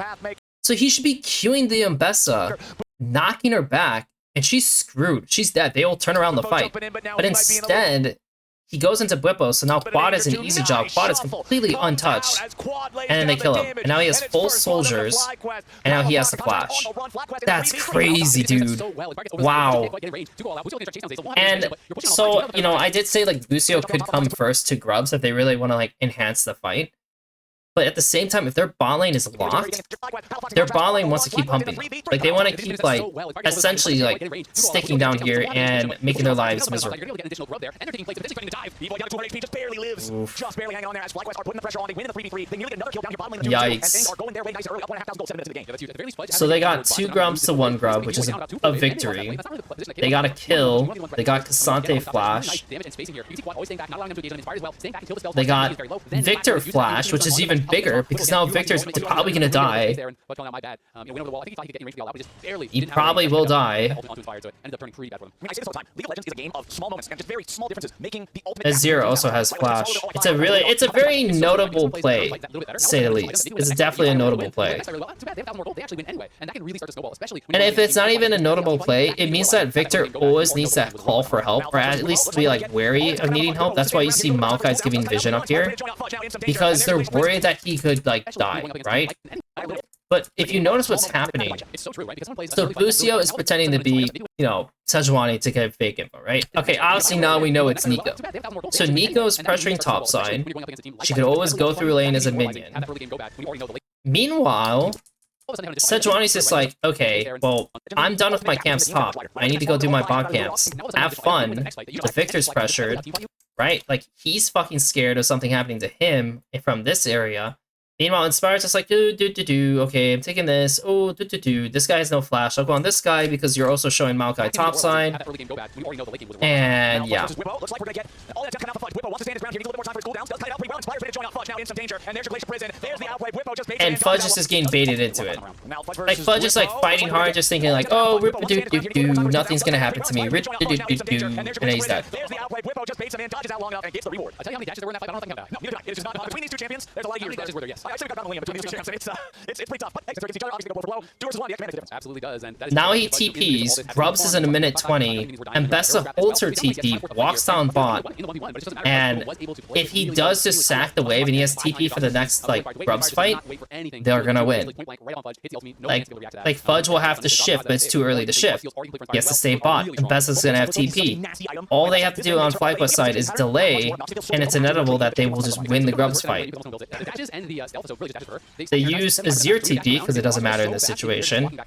A: So he should be queuing the Mbessa, knocking her back, and she's screwed. She's dead. They will turn around the fight. But instead, he goes into Bwipo, so now Quad is an easy job. Quad is completely untouched. And then they kill him. And now he has full soldiers. And now he has the flash. That's crazy, dude. Wow. And so, you know, I did say, like, Lucio could come first to Grubs if they really want to, like, enhance the fight. But at the same time, if their bot lane is locked, their bot lane wants to keep pumping. Like, they want to keep, like, essentially, like, sticking down here and making their lives miserable. Oof. Yikes. So they got 2 grubs to 1 grub, which is a victory. They got a kill. They got Cassante flash. They got Victor flash, which is even bigger because now Victor's probably gonna die. He probably will die. Zero also has flash. It's a very notable play, to say the least. It's definitely a notable play. And if it's not even a notable play, it means that Victor always needs to call for help, or at least be like wary of needing help. That's why you see Maokai's giving vision up here, because they're worried that he could like die, right? But if you notice what's happening, so Lucio is pretending to be, you know, Sejuani to get fake info, right? Okay, obviously now we know it's Nico. So Nico's pressuring top side. She could always go through lane as a minion. Meanwhile, Sejuani's just like, okay, well, I'm done with my camps top. I need to go do my bot camps. Have fun. The Victor's pressured, right? Like, he's fucking scared of something happening to him from this area. Meanwhile, Inspired's just like, okay, I'm taking this, this guy has no flash, I'll go on this guy because you're also showing Maokai topside, and yeah. And Fudge is just getting baited into it. Like, Fudge is like fighting hard, just thinking like, oh, nothing's gonna happen to me, and he's dead.
B: waits a man, dodges out long enough, and gets the reward.
C: I tell you how many dashes there were in that fight, I don't know if I can count that.
B: No, neither do I. It's just not between these two champions. There's a lot of years.
C: Dashes were there, yes.
B: I actually got Liam between these two champions. It's pretty tough. But hey, since they're against each other, obviously they go blow for blow. 2 versus 1, the X makes a difference.
C: Absolutely does. And that is
A: Now he TPs, Grubs is in a minute 20, and Bessa holds her TP, walks down bot, and if he does just sack the wave and he has TP for the next, like, Grubs fight, they're gonna win. Like Fudge will have to shift, but it's too early to shift. He has to stay bot, and Bessa's gonna have TP. All they have to do on FlyQuest side is delay, and it's inevitable that they will just win the Grubs fight. They use Azir TP, because it doesn't matter in this situation.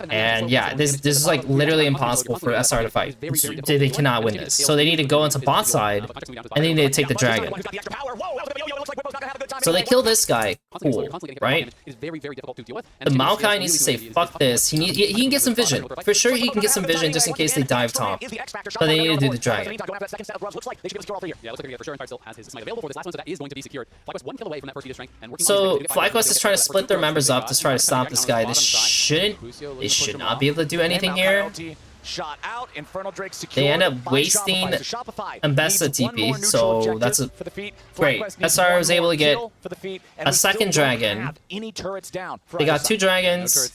A: And yeah, this is like literally impossible for SR to fight. They cannot win this. So they need to go into bot side, and they need to take the dragon. So they kill this guy. Cool, right? The Maokai needs to say, fuck this. He can get some vision. For sure he can get some vision just in case they dive top. So they need to do the dragon.
C: Yeah, looks like for sure Empire still has his smite available for this last one, so that is going to be secured. FlyQuest 1 kill away from that first strength, and
A: so FlyQuest is trying to split their members up to try to stop this guy. They should not be able to do anything here.
B: Shot out, Infernal Drake
A: They end up wasting Mbessa TP, so that's a great. SR was able to get a second dragon. They got 2 dragons.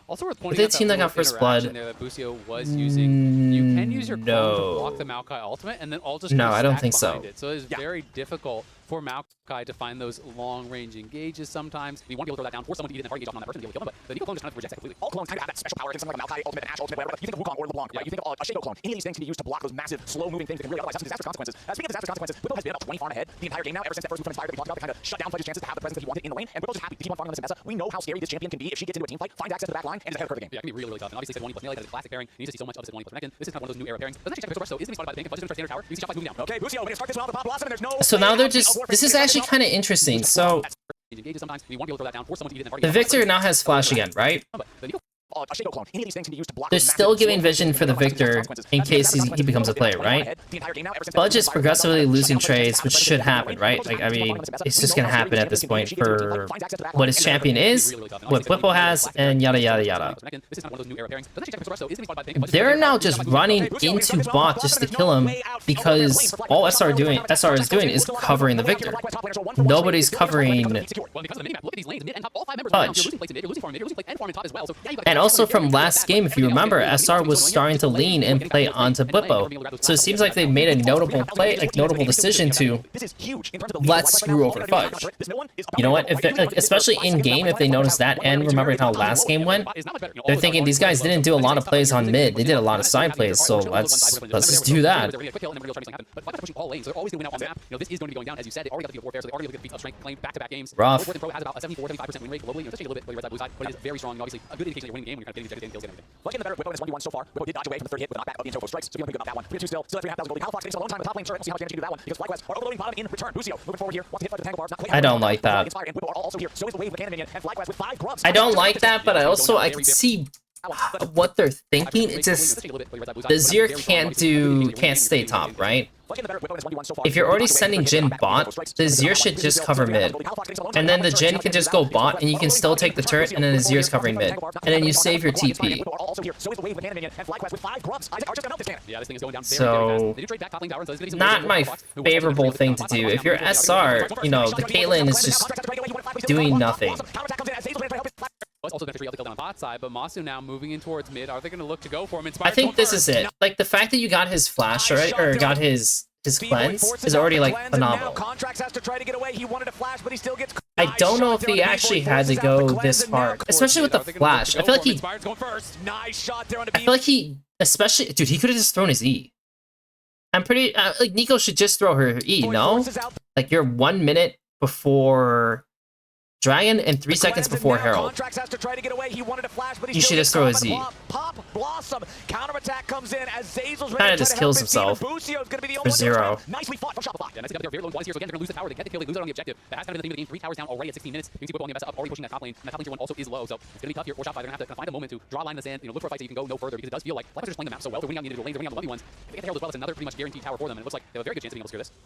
C: Also worth
A: Did
C: pointing
A: the
C: out
A: team that got first blood?
C: there that Busio was using. You can use your clone to block the Maokai ultimate, and then all just
A: No, I don't
C: stack
A: think so.
C: behind it. So it's very difficult for Maokai to find those long-range engages sometimes. We want to be able to throw that down for someone to eat it and hard engage off on that person to be able to kill them, but the Nico clone just kind of rejects that completely.
B: All clones kind of have that special power against something like Maokai, Ultimate, and Ash Ultimate, whatever. But you think of Wukong or LeBlanc, right? You think of a Shadow clone. Any of these things can be used to block those massive, slow-moving things that can really otherwise have some disastrous consequences. Speaking of disastrous consequences, Whippo has been up 20 farm ahead the entire game now, ever since that first move from Inspired that we talked about to kind of shut down Fudge's chances to have the presence that he wanted in the lane. And Whippo's just happy to keep on farming on this Mbessa. We know how scary this champion can be if she gets into a team fight, finds access to the back line, and is ahead of her game.
C: Yeah, it can be really, really tough. And obviously, 1 plus Melee has a classic pairing. You need to see so much of this 1 plus Renekton. This is kind of one of those new era pairings. Doesn't actually check Pixel Rush, so is going to be spotted by the pink. Fudge is going to standard tower. You see Shopify moving down.
B: Okay, Busio, we're going to start this one off the Pop Blossom, and there's no.
A: So now they're just. This is actually kind of interesting. So the Victor now has Flash again, right?
B: A Shadow clone. Any of these things can be used to block
A: They're
B: those
A: still
B: massive,
A: giving
B: slow
A: vision for the Victor in case he becomes a player, right? Fudge is progressively losing trades, which should happen, right? Like, I mean, it's just gonna happen at this point for what his champion is, what Whippo has, and yada yada yada. They're now just running into bot just to kill him because all SR is doing is covering the Victor. Nobody's covering Fudge. And also from last game, if you remember, SR was starting to lean and play onto Whippo. So it seems like they made a notable decision to let's screw over Fudge. You know what? If like, especially in game, if they notice that and remember how last game went, they're thinking these guys didn't do a lot of plays on mid. They did a lot of side plays, so let's just do that. Rough.
B: Like in the better, Whippo has 1v1 so far. Whippo did dodge away from the third hit with a knockback of the info strikes, so we got that one. 3-2 still at 3,500 gold. Halafox takes a long time with top lane turret. We'll see how damage you do that one, because FlyQuest are overloading bottom in return. Busio moving forward here, wants to hit Fudge with tangle barbs.
A: I don't like that. I don't like that, but I can see what they're thinking. It's just the Zir can't stay top, right? If you're already sending Jhin bot, the Zir should just cover mid. And then the Jhin can just go bot, and you can still take the turret, and then the Zir's covering mid. And then you save your TP. So, not my favorable thing to do. If you're SR, you know, the Caitlyn is just doing nothing.
C: Also going to free up the kill down on bot side, but Masu now moving in towards mid. Are they going to look to go for him?
A: I think this is it. Like, the fact that you got his flash, right, or got his cleanse is already, like, phenomenal. I don't know if he actually had to go this far, especially with the flash. I feel like he, especially, dude, he could have just thrown his E. I'm pretty, like, Nico should just throw her E, no? Like, you're 1 minute before Dragon and 3 seconds before Herald. You should just throw a Z. Kinda just kills himself for 0.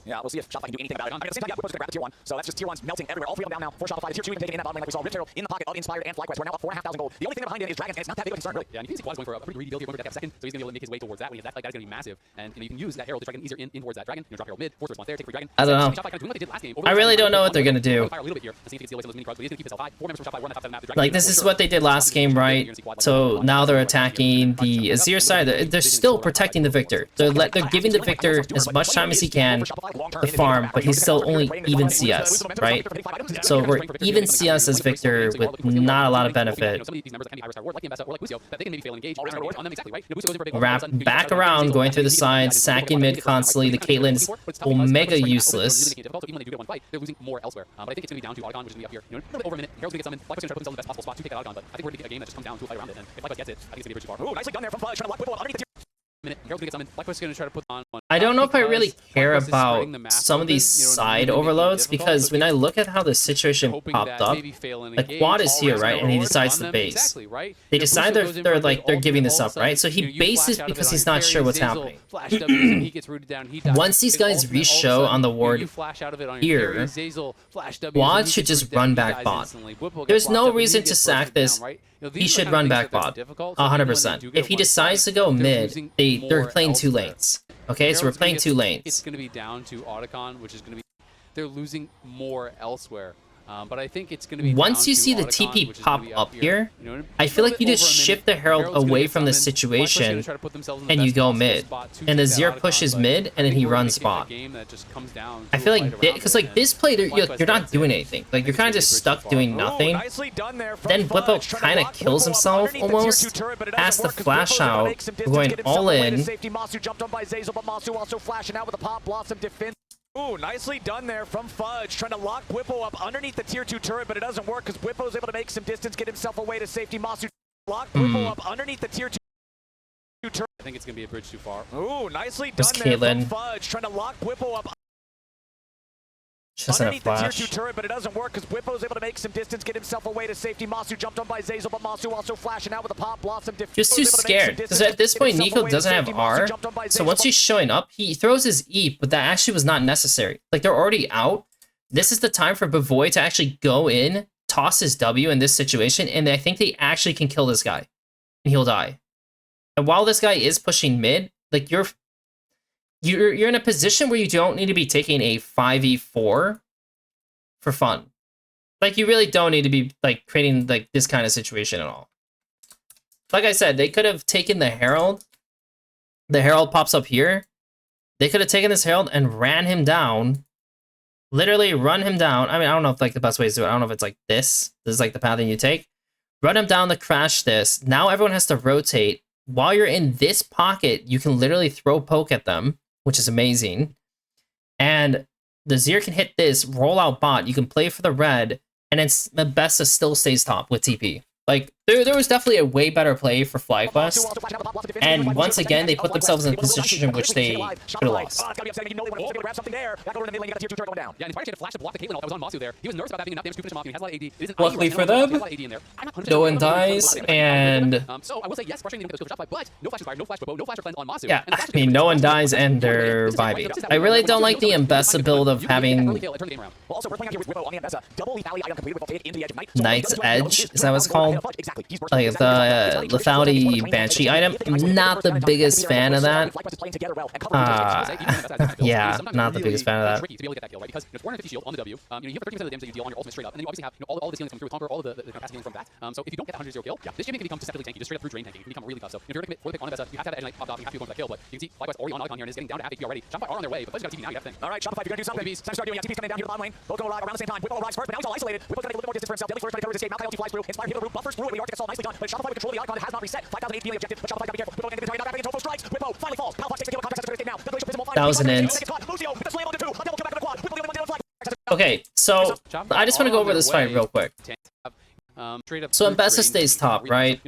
B: Yeah, we'll see if Shopify can do anything about it. At the same time, Whippo's going to grab the tier 1, so that's just tier 1s melting everywhere. All 3 of them down now for Shopify. The tier Chewy taking in that bottom lane like we saw. Rift Herald in the pocket of Inspired and FlyQuest. We're now up 4,500 gold. The only thing behind it is Dragons, and it's not that big of a concern, really.
C: Yeah, and you can see Quad's going for a pretty greedy build here, going for that second, so he's going to be able to make his way towards that. When he has that fight, that is going to be massive, and you can use that Herald to try to get easier in towards that Dragon. Drop Herald mid, force response there, take free Dragon.
A: I don't know.
C: Shopify kind of doing what they did last game.
A: I really don't know what they're gonna do. Like, this is what they did last game, right? So now they're attacking the Azir side. They're still protecting the Victor. They're giving the Victor as much time as he can to farm, but he's still only even CS, right? So we're even CS as Victor with not a lot of benefit. Wrap back around, going through the sides, sacking mid constantly. The Caitlyn's omega useless.
C: They're losing more elsewhere. But I think it's going to be down to Autogon, which is going to be up here. You know, a little bit over a minute. Herald's going to get summoned. FlyQuest going to try to put themselves in the best possible spot to take that Autogon, but I think we're going to get a game that just comes down to a fight around it. And if FlyQuest gets it, I think it's going to be a bridge too far.
B: Ooh, nicely done there from Fudge, trying to lock Whipple underneath the tier.
C: Herald's going to get summoned. FlyQuest is going to try to put on one.
A: I don't know if I really care about some of these side overloads, because when I look at how the situation popped up, like Quad is here, right, and he decides to base. They decide they're giving this up, right? So he bases because he's not sure what's happening. Once these guys re-show on the ward here, Quad should just run back bot. There's no reason to sack this. He should run back bot, 100%. If he decides to go mid, they're playing 2 lanes. Okay, so we're playing 2 lanes.
C: It's going to be down to Autocon, which is going to be... They're losing more elsewhere. But I think it's going to be
A: once you see the TP pop up here, I feel like you just shift the Herald away from the situation and you go mid. And Azir pushes mid and then he runs bot. I feel like, because like this play, you're not doing anything. Like you're kind of just stuck doing nothing. Then Whippo kind of kills himself almost, has the flash out, going all in.
B: Ooh, nicely done there from Fudge, trying to lock Whippo up underneath the tier 2 turret, but it doesn't work because Whippo's able to make some distance, get himself away to safety. Masu locked Whippo up underneath the tier 2 turret.
C: I think it's going to be a bridge too far.
B: Ooh, nicely done there from Fudge, trying to lock Whippo up underneath the tier 2 turret, but it doesn't work because Whippo's able to make some distance, get himself away to safety. Masu jumped on by Zazel, but Masu also flashing out with a pop, Blossom
A: just too scared, because at this point Nico doesn't have R, so once he's showing up, he throws his E, but that actually was not necessary. Like, they're already out. This is the time for Bavoy to actually go in, toss his W in this situation, and I think they actually can kill this guy, and he'll die. And while this guy is pushing mid, like, you're in a position where you don't need to be taking a 5v4 for fun. Like, you really don't need to be like creating like this kind of situation at all. Like I said, they could have taken the Herald. The Herald pops up here. They could have taken this Herald and ran him down. Literally run him down. I mean, I don't know if like the best way to do it. I don't know if it's like this. This is like the path that you take. Run him down to crash this. Now everyone has to rotate. While you're in this pocket, you can literally throw poke at them, which is amazing. And the Azir can hit this, roll out bot, you can play for the red, and it's the Bessa still stays top with TP. Like, there was definitely a way better play for FlyQuest, and once again, they put themselves in a position in which they could have lost.
C: Yeah, and Inspired flashed to block the Caitlyn that was on Masu there. He was nervous about that being enough damage to finish him off, and he has a lot of AD. It isn't
A: luckily for them, no one dies, and...
C: So I will say, yes, frustrating to get those kills for Shopify, but no flash Inspired, no flash Bobo, no flash Cleanse on Masu.
A: Yeah, I mean, no one dies, and they're vibing. I really don't like the Mbessa build of having Knight's Edge, is that what it's called? Like the lethality Banshee item. I'm not the biggest fan of that. Yeah, not the biggest fan of that.
C: To be able to get that kill, right? Because 450 shield on the W, you have 30% of the damage that you deal on your ultimate straight up, and then you obviously have all the healing coming through with Conquer, all the capacity healing from that. So if you don't get that 100-0 kill, this champion can become deceptively tanky, just straight up through drain tanking. It can become really tough. So if you're going to commit for the pick on Mbessa, you have to have that edge knight popped off, you have to go for that kill. But you can see FlyQuest already on Autocon here and is getting down to half HP already. Shopify are on their way, but Fudge's got TP now, you have to think.
B: All right, Shopify, if you're going to do something, time to start doing it. TP's coming in down here to the bottom lane. Both going to arrive around the same time. Whippo arrives first, but now he's all isolated. Whippo's going to take a little bit more distance for himself. Deadly Flurry trying to cover his escape. Malkai LT flies through. Inspired hit the root, buffers through it. The Arctic Assault nicely done. But Shopify with control of the Icon that has not reset. 5,000 HP objective, but Shopify got to be careful. Whippo getting inventory, not back into strikes. Whippo finally falls. Palfox takes the kill. Contracts to escape now.
A: That was an end. Okay, so I just want to go over this fight real quick. So Mbessa stays top, right?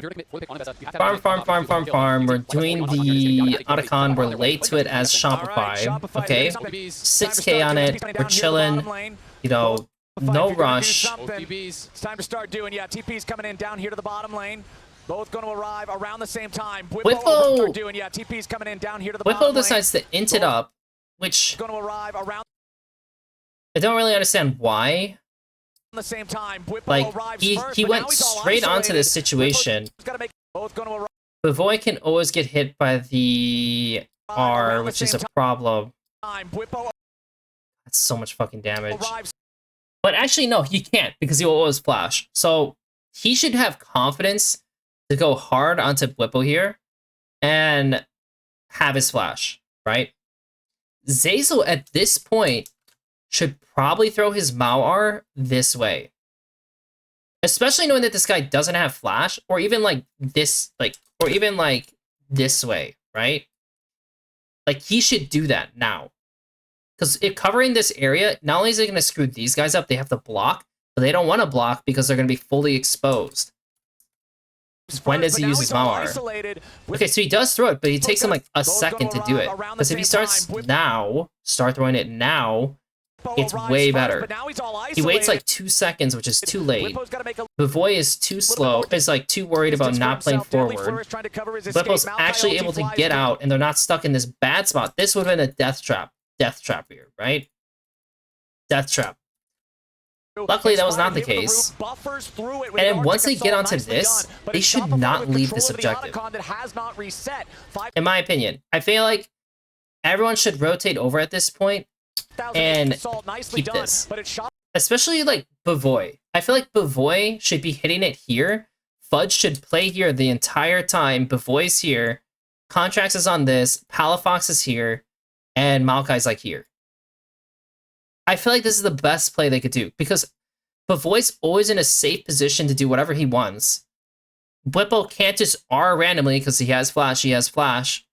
A: Farm. We're doing the Autocon. We're late to it as Shopify. Okay, 6k on it. We're chilling. You know, no rush.
B: It's time to start doing. Yeah, TP's coming in down here to the bottom lane. Both going to arrive around the same time.
A: Whippo
B: doing. Yeah, TP's coming in down here to the bottom
A: lane. Whippo decides to int it up, which
B: going to arrive around.
A: I don't really understand why.
B: the same time.
A: Like, he went straight onto this situation. Bavoy can always get hit by the R, which is a problem. That's so much fucking damage. But actually, no, he can't, because he will always flash. So he should have confidence to go hard onto Whippo here and have his flash, right? Zeyzal at this point should probably throw his Mauar this way. Especially knowing that this guy doesn't have flash, or even like this, or even like this way, right? Like, he should do that now. Because if covering this area, not only is it going to screw these guys up, they have to block, but they don't want to block because they're going to be fully exposed. When does he use his Mauar? Okay, so he does throw it, but it takes him like a second to do it. Because if he starts now, start throwing it now, it's way better. He waits like 2 seconds, which is too late. Bavoy is too slow, is like too worried about not playing forward. Whippo's actually able to get out, and they're not stuck in this bad spot. This would have been a death trap. Death trap here, right? Death trap. Luckily, that was not the case. And then once they get onto this, they should not leave this objective. In my opinion, I feel like everyone should rotate over at this point and keep this. Especially like Bavoy. I feel like Bavoy should be hitting it here. Fudge should play here the entire time. Bavoy's here. Contracts is on this. Palafox is here. And Maokai's like here. I feel like this is the best play they could do, because Bavoy's always in a safe position to do whatever he wants. Whippo can't just R randomly because he has flash, he has flash.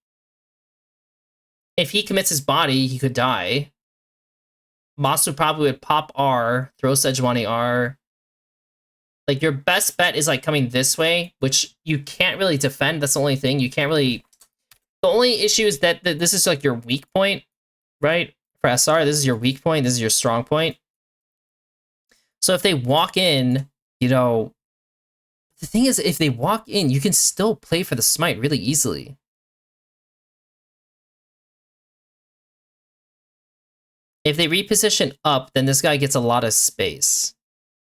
A: If he commits his body, he could die. Masu probably would pop R, throw Sejuani R. Like, your best bet is like coming this way, which you can't really defend. That's the only thing. You can't really... The only issue is that this is like your weak point, right? For SR, this is your weak point, this is your strong point. So if they walk in, you know, the thing is, if they walk in, you can still play for the smite really easily. If they reposition up, then this guy gets a lot of space.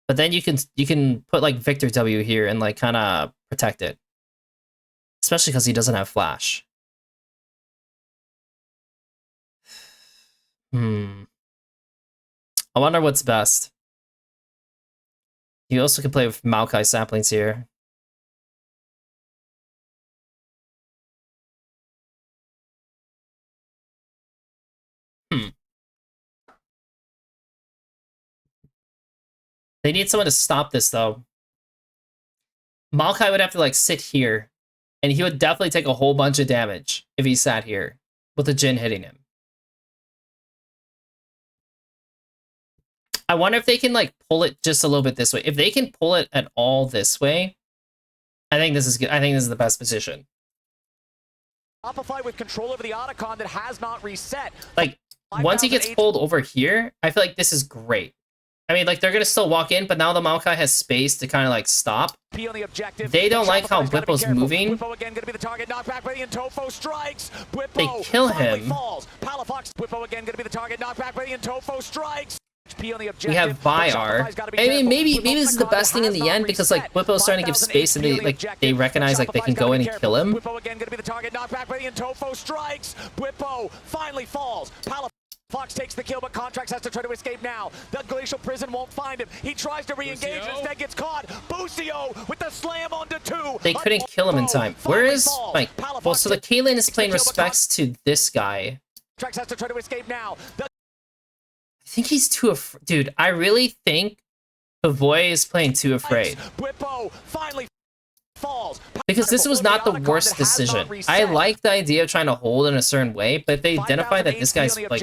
A: But then you can put like Victor W here and like kind of protect it. Especially because he doesn't have flash. I wonder what's best. You also can play with Maokai saplings here. They need someone to stop this, though. Maokai would have to, like, sit here, and he would definitely take a whole bunch of damage if he sat here with the Jhin hitting him. I wonder if they can, like, pull it just a little bit this way. If they can pull it at all this way, I think this is good. I think this is the best position.
B: Shopify with control over the Otacon that has not reset.
A: Like, once he gets pulled over here, I feel like this is great. I mean, like, they're going to still walk in, but now the Maokai has space to kind of, like, stop. They don't like how Whippo's moving. They kill him. We have Vyar. I mean, maybe this is the best thing in the end, because like Whippo's starting to give space and they recognize like they can go in and kill him.
B: Whippo again going to be the target. Knockback by the Intofo strikes. Whippo finally falls. Fox takes the kill, but Contracts has to try to escape now. The Glacial Prison won't find him. He tries to re-engage, instead gets caught. Busio with the slam onto 2.
A: They couldn't kill him in time. Where is like? Well, so the Kaylin is playing respects to this guy.
B: Contracts has to try to escape now.
A: I think he's too afraid. Dude, I really think Bavoy is playing too afraid.
B: Whippo finally falls.
A: Because this was not the worst decision. I like the idea of trying to hold in a certain way, but if they identify that this guy's like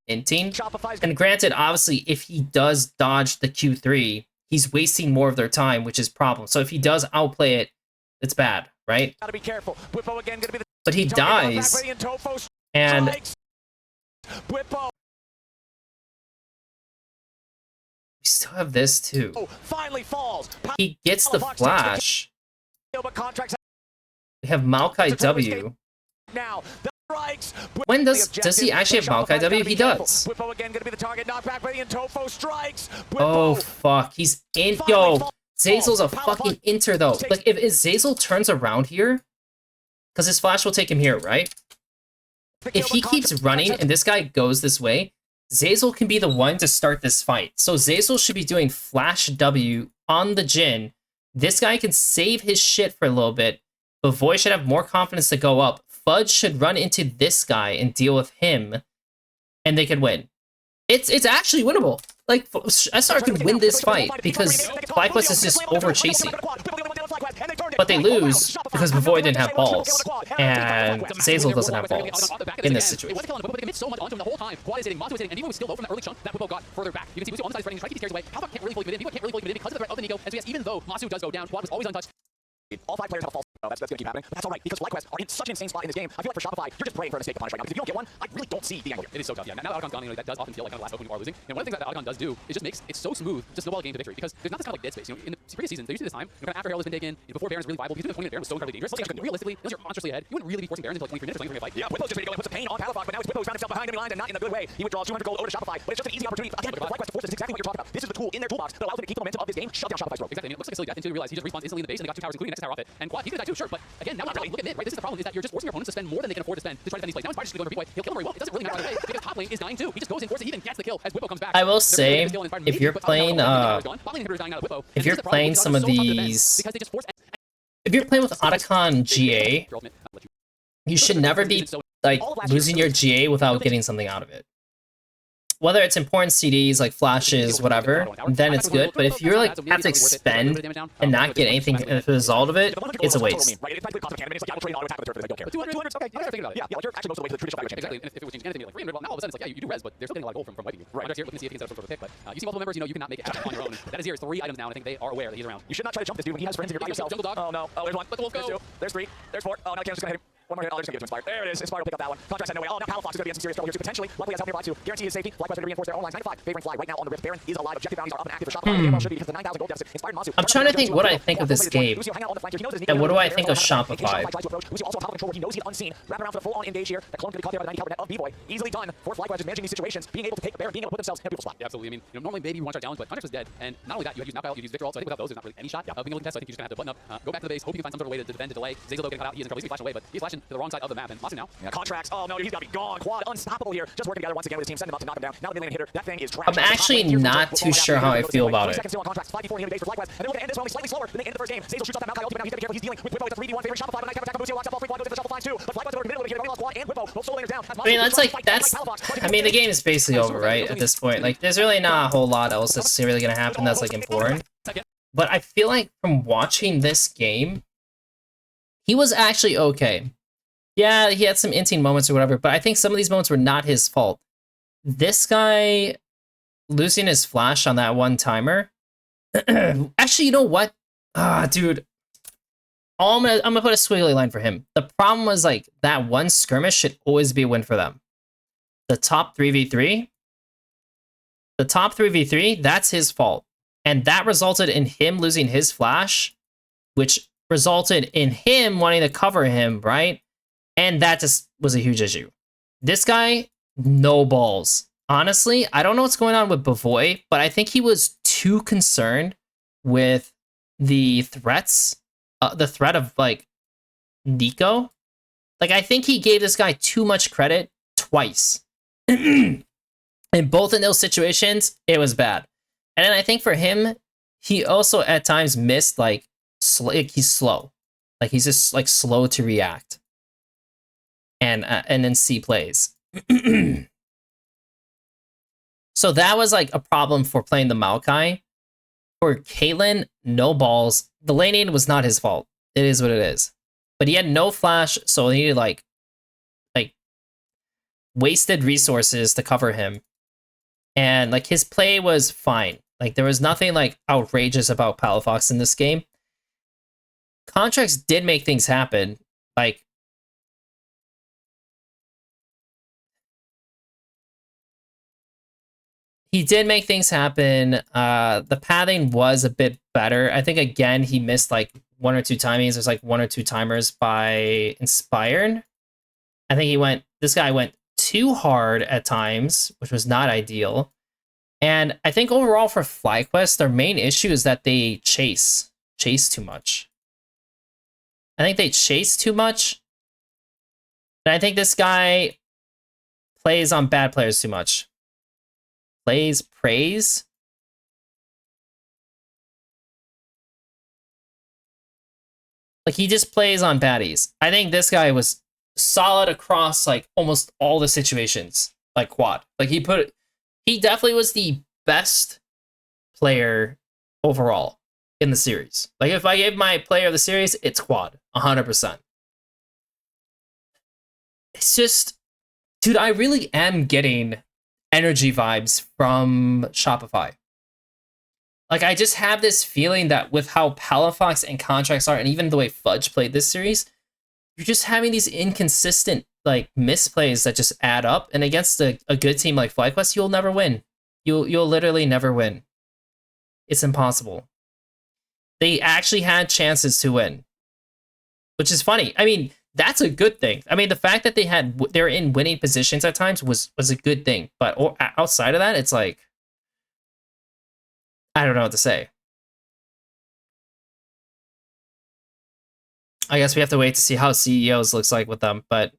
A: inting, and granted, obviously, if he does dodge the Q3, he's wasting more of their time, which is a problem. So if he does outplay it, it's bad, right?
B: Gotta be careful. Whippo again gonna be the
A: but he dies, and
B: Whippo.
A: We still have this too.
B: Finally falls.
A: He gets the flash. We have Maokai W.
B: Now strikes.
A: When does he actually have Maokai W? He does.
B: Whippo again going to be the target. Knockback by the Tofo strikes.
A: Oh
B: Whippo.
A: fuck, he's in. Yo, Zazel's a fucking inter though. Like if Zazel turns around here, because his flash will take him here, right? If he keeps running and this guy goes this way, Zazel can be the one to start this fight. So Zazel should be doing flash W on the Jhin. This guy can save his shit for a little bit, but Void should have more confidence to go up. Fudge should run into this guy and deal with him, and they could win. It's actually winnable. Like, SR could win this fight because FlyQuest is just over chasing. But they lose because Void didn't have balls, and Zazel doesn't have balls in this situation.
C: So much onto him the whole time. Quad is hitting, Montu is hitting, and even was still low from the early chunk, that Whippo got further back. You can see Lucio on the side running, trying to keep these carries away. Palpok can't really fully fit in. People can't really fully fit in because of the threat of the Nico. And so yes, even though Masu does go down, Quad was always untouched.
B: All 5 players have a false. That's going to keep happening. But that's all right, because FlyQuest are in such an insane spot in this game. I feel like for Shopify, you're just praying for a mistake to punish right now. Because if you don't get one, I really don't see the angle here.
C: It is so tough, yeah. Now that Autocon's gone, that does often feel like kind of last hope when you are losing. And one of the things that Autocon does do is just makes it so smooth to snowball a game to victory. Because there's not this kind of like dead space. In the previous seasons, there used to be this time, kind of after Herald has been taken, before Baron's really viable, because the point of Baron was so incredibly dangerous. Realistically, unless you're monstrously ahead, you wouldn't really be forcing Barons until like 23 minutes or something for a fight.
B: Yeah, Whippo's just ready to go and puts the pain on Palafok, but now it's Whippo's found himself behind enemy lines and not in a good way. He withdraws 200 gold over to Shopify, but it's just an easy opportunity again for FlyQuest to force. This is exactly what you're talking about. This is the tool in their toolbox that allows them to keep the momentum of this game, shut down Shopify's rope.
C: Exactly. I mean, it looks like a silly death until you realize he just respawns instantly in the base and they got 2 towers, including Nexus tower off it. And Quad, he's gonna die too, sure, but again, now look at mid, right? This is the problem, is that you're just forcing your opponents to spend more than they can afford to spend to try to defend these plays. Now he's just going to go over he'll kill him very well. It doesn't really matter either way because top lane is dying too. He just goes in, forces, he even gets the kill as Whippo comes back.
A: I will say, if you're playing some of these, if you're playing with Otacon GA, you should never be like losing your GA without getting something out of it. Whether it's important CDs like flashes, whatever, then it's good. But if you're like have to expend and not get anything as a result of it, it's a waste.
C: Exactly. And if it was changing anything, like 300, well, now all of a sudden it's like, yeah, you do res, but they're still getting a lot of gold from wiping you. Right. Here, we can see if he can set up some sort of pick, but you see multiple members, you cannot make it happen on your own. That is here. It's 3 items now, and I think they are aware that he's around.
B: You should not try to jump this dude when he has friends in your body yourself.
C: Jungle dog.
B: Oh no. Oh, there's 1.
C: Let the wolf go.
B: There's 2. There's 3. There's 4. Oh, now Cam's just gonna hit him. One more hit. Oh, they're just gonna give it to Inspire. There it is. Inspire will pick up that one. Contracts had no way. Oh, now Palafox is gonna be in some serious trouble here too, potentially. Luckily, has help nearby too. Guarantee his safety. FlyQuest ready to reinforce their own lines. 95. Favoring Fly right now on the Rift. Baron is alive. Objective values are up and active for Shopify. The game should be because the 9,000 gold deficit. Inspired Masu.
A: I'm trying to think what I think of this game. And what do I think of Shopify?
B: Lucio also top control. He knows he's unseen. Wrap around for the full-on engage here. That clone could be caught there by the 90 card net of B-Boy. Easily done for FlyQuest just managing these situations, being able to take Baron, being able to put themselves in a beautiful spot.
C: Yeah, absolutely. I mean, normally maybe you want to try challenge, but Contract was dead, and not only that, you had used knockout, you used Victor ult, so I think without those, there's not really any shot of being able to contest. So I think you're just gonna have to button up, go back to the base, hope you can find some sort of way to defend, to delay. Zazel getting cut out, he isn't probably flashing away, but he's flashing to the wrong side of the map, and Masu now.
B: Yeah, contracts. Oh no, he's gotta be gone. Quad unstoppable here. Just working together once again with his team, send him up to knock him down. Now the mid lane hitter. That thing is trash.
A: I'm actually not too sure how I feel about it.
B: Seconds still on contracts. 5v4 in the base for FlyQuest. And they're looking to end this one slightly slower than they ended the first game. Zazel shoots off that Maokai ultimate now. He's gotta be careful. He's dealing with Whippo with a 3v1 favoring Shopify. But nice counter attack from Lucio locks up all 3 Quad goes into the Shopify too. But FlyQuest over middle here. They only lost Quad and Whippo. Both solo laners down.
A: I mean, I mean, the game is basically over, right? At this point, like, there's really not a whole lot else that's really gonna happen that's like important. But I feel like from watching this game, he was actually okay. Yeah, he had some inting moments or whatever, but I think some of these moments were not his fault. This guy losing his flash on that one timer. Actually, you know what? Dude. I'm gonna put a squiggly line for him. The problem was like that one skirmish should always be a win for them. The top 3v3. The top 3v3, that's his fault. And that resulted in him losing his flash, which resulted in him wanting to cover him, right? And that just was a huge issue. This guy, no balls. Honestly, I don't know what's going on with Bavoy, but I think he was too concerned with the threats, the threat of, like, Nico. Like, I think he gave this guy too much credit twice. And both in those situations, it was bad. And then I think for him, he also at times missed, like he's slow. Like, he's just, like, slow to react. And then see plays. So that was, like, a problem for playing the Maokai. For Caitlyn, no balls. The laning was not his fault. It is what it is. But he had no flash, so he needed, like wasted resources to cover him. And, like, his play was fine. Like, there was nothing, like, outrageous about Palafox in this game. Contracts did make things happen. Like, he did make things happen. The pathing was a bit better. I think, again, he missed, like, 1 or 2 timings. There's, like, 1 or 2 timers by Inspired. I think this guy went too hard at times, which was not ideal. And I think overall for FlyQuest, their main issue is that they chase too much. I think they chase too much. And I think this guy plays on bad players too much. Praise. Like, he just plays on baddies. I think this guy was solid across, like, almost all the situations, like, quad. Like, he definitely was the best player overall in the series. Like, if I gave my player of the series, it's quad, 100%. It's just, dude, I really am getting energy vibes from Shopify. Like, I just have this feeling that with how Palafox and Contracts are, and even the way Fudge played this series, you're just having these inconsistent, like, misplays that just add up. And against a good team like FlyQuest, you'll never win. You'll literally never win. It's impossible. They actually had chances to win, which is funny. I mean, that's a good thing. I mean, the fact that they're in winning positions at times was a good thing. But outside of that, it's like, I don't know what to say. I guess we have to wait to see how CEOs looks like with them, but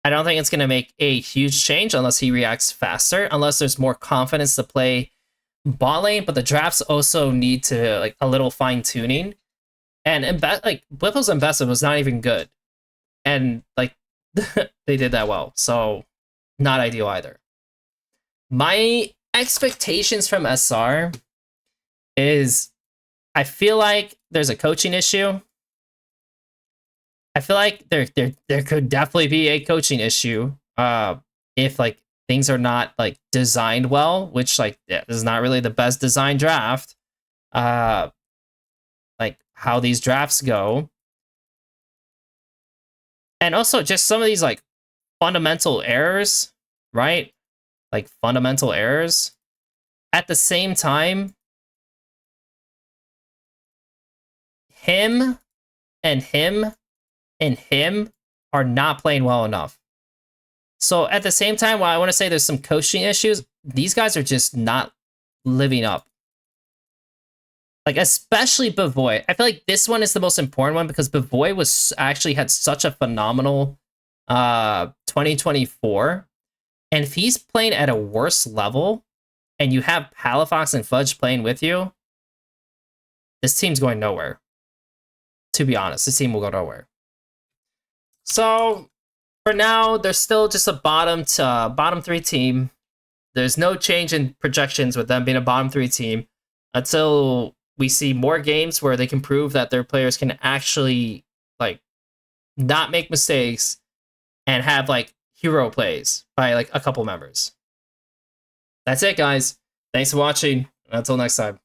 A: I don't think it's going to make a huge change unless he reacts faster, unless there's more confidence to play bot lane, but the drafts also need to, like, a little fine-tuning. And like, Blippos and Bessa was not even good. And, like, they did that well, so not ideal either. My expectations from SR is, I feel like there's a coaching issue. I feel like there could definitely be a coaching issue if, like, things are not, like, designed well, which, like, this is not really the best design draft. Like, how these drafts go. And also just some of these, like, fundamental errors, right? Like, fundamental errors. At the same time, him and him and him are not playing well enough. So at the same time, while I want to say there's some coaching issues, these guys are just not living up. Like, especially Bavoy. I feel like this one is the most important one because Bavoy actually had such a phenomenal 2024. And if he's playing at a worse level and you have Palafox and Fudge playing with you, this team's going nowhere. To be honest, this team will go nowhere. So for now, they're still just a bottom 3 team. There's no change in projections with them being a bottom 3 team until we see more games where they can prove that their players can actually, like, not make mistakes and have, like, hero plays by, like, a couple members. That's it, guys. Thanks for watching. Until next time.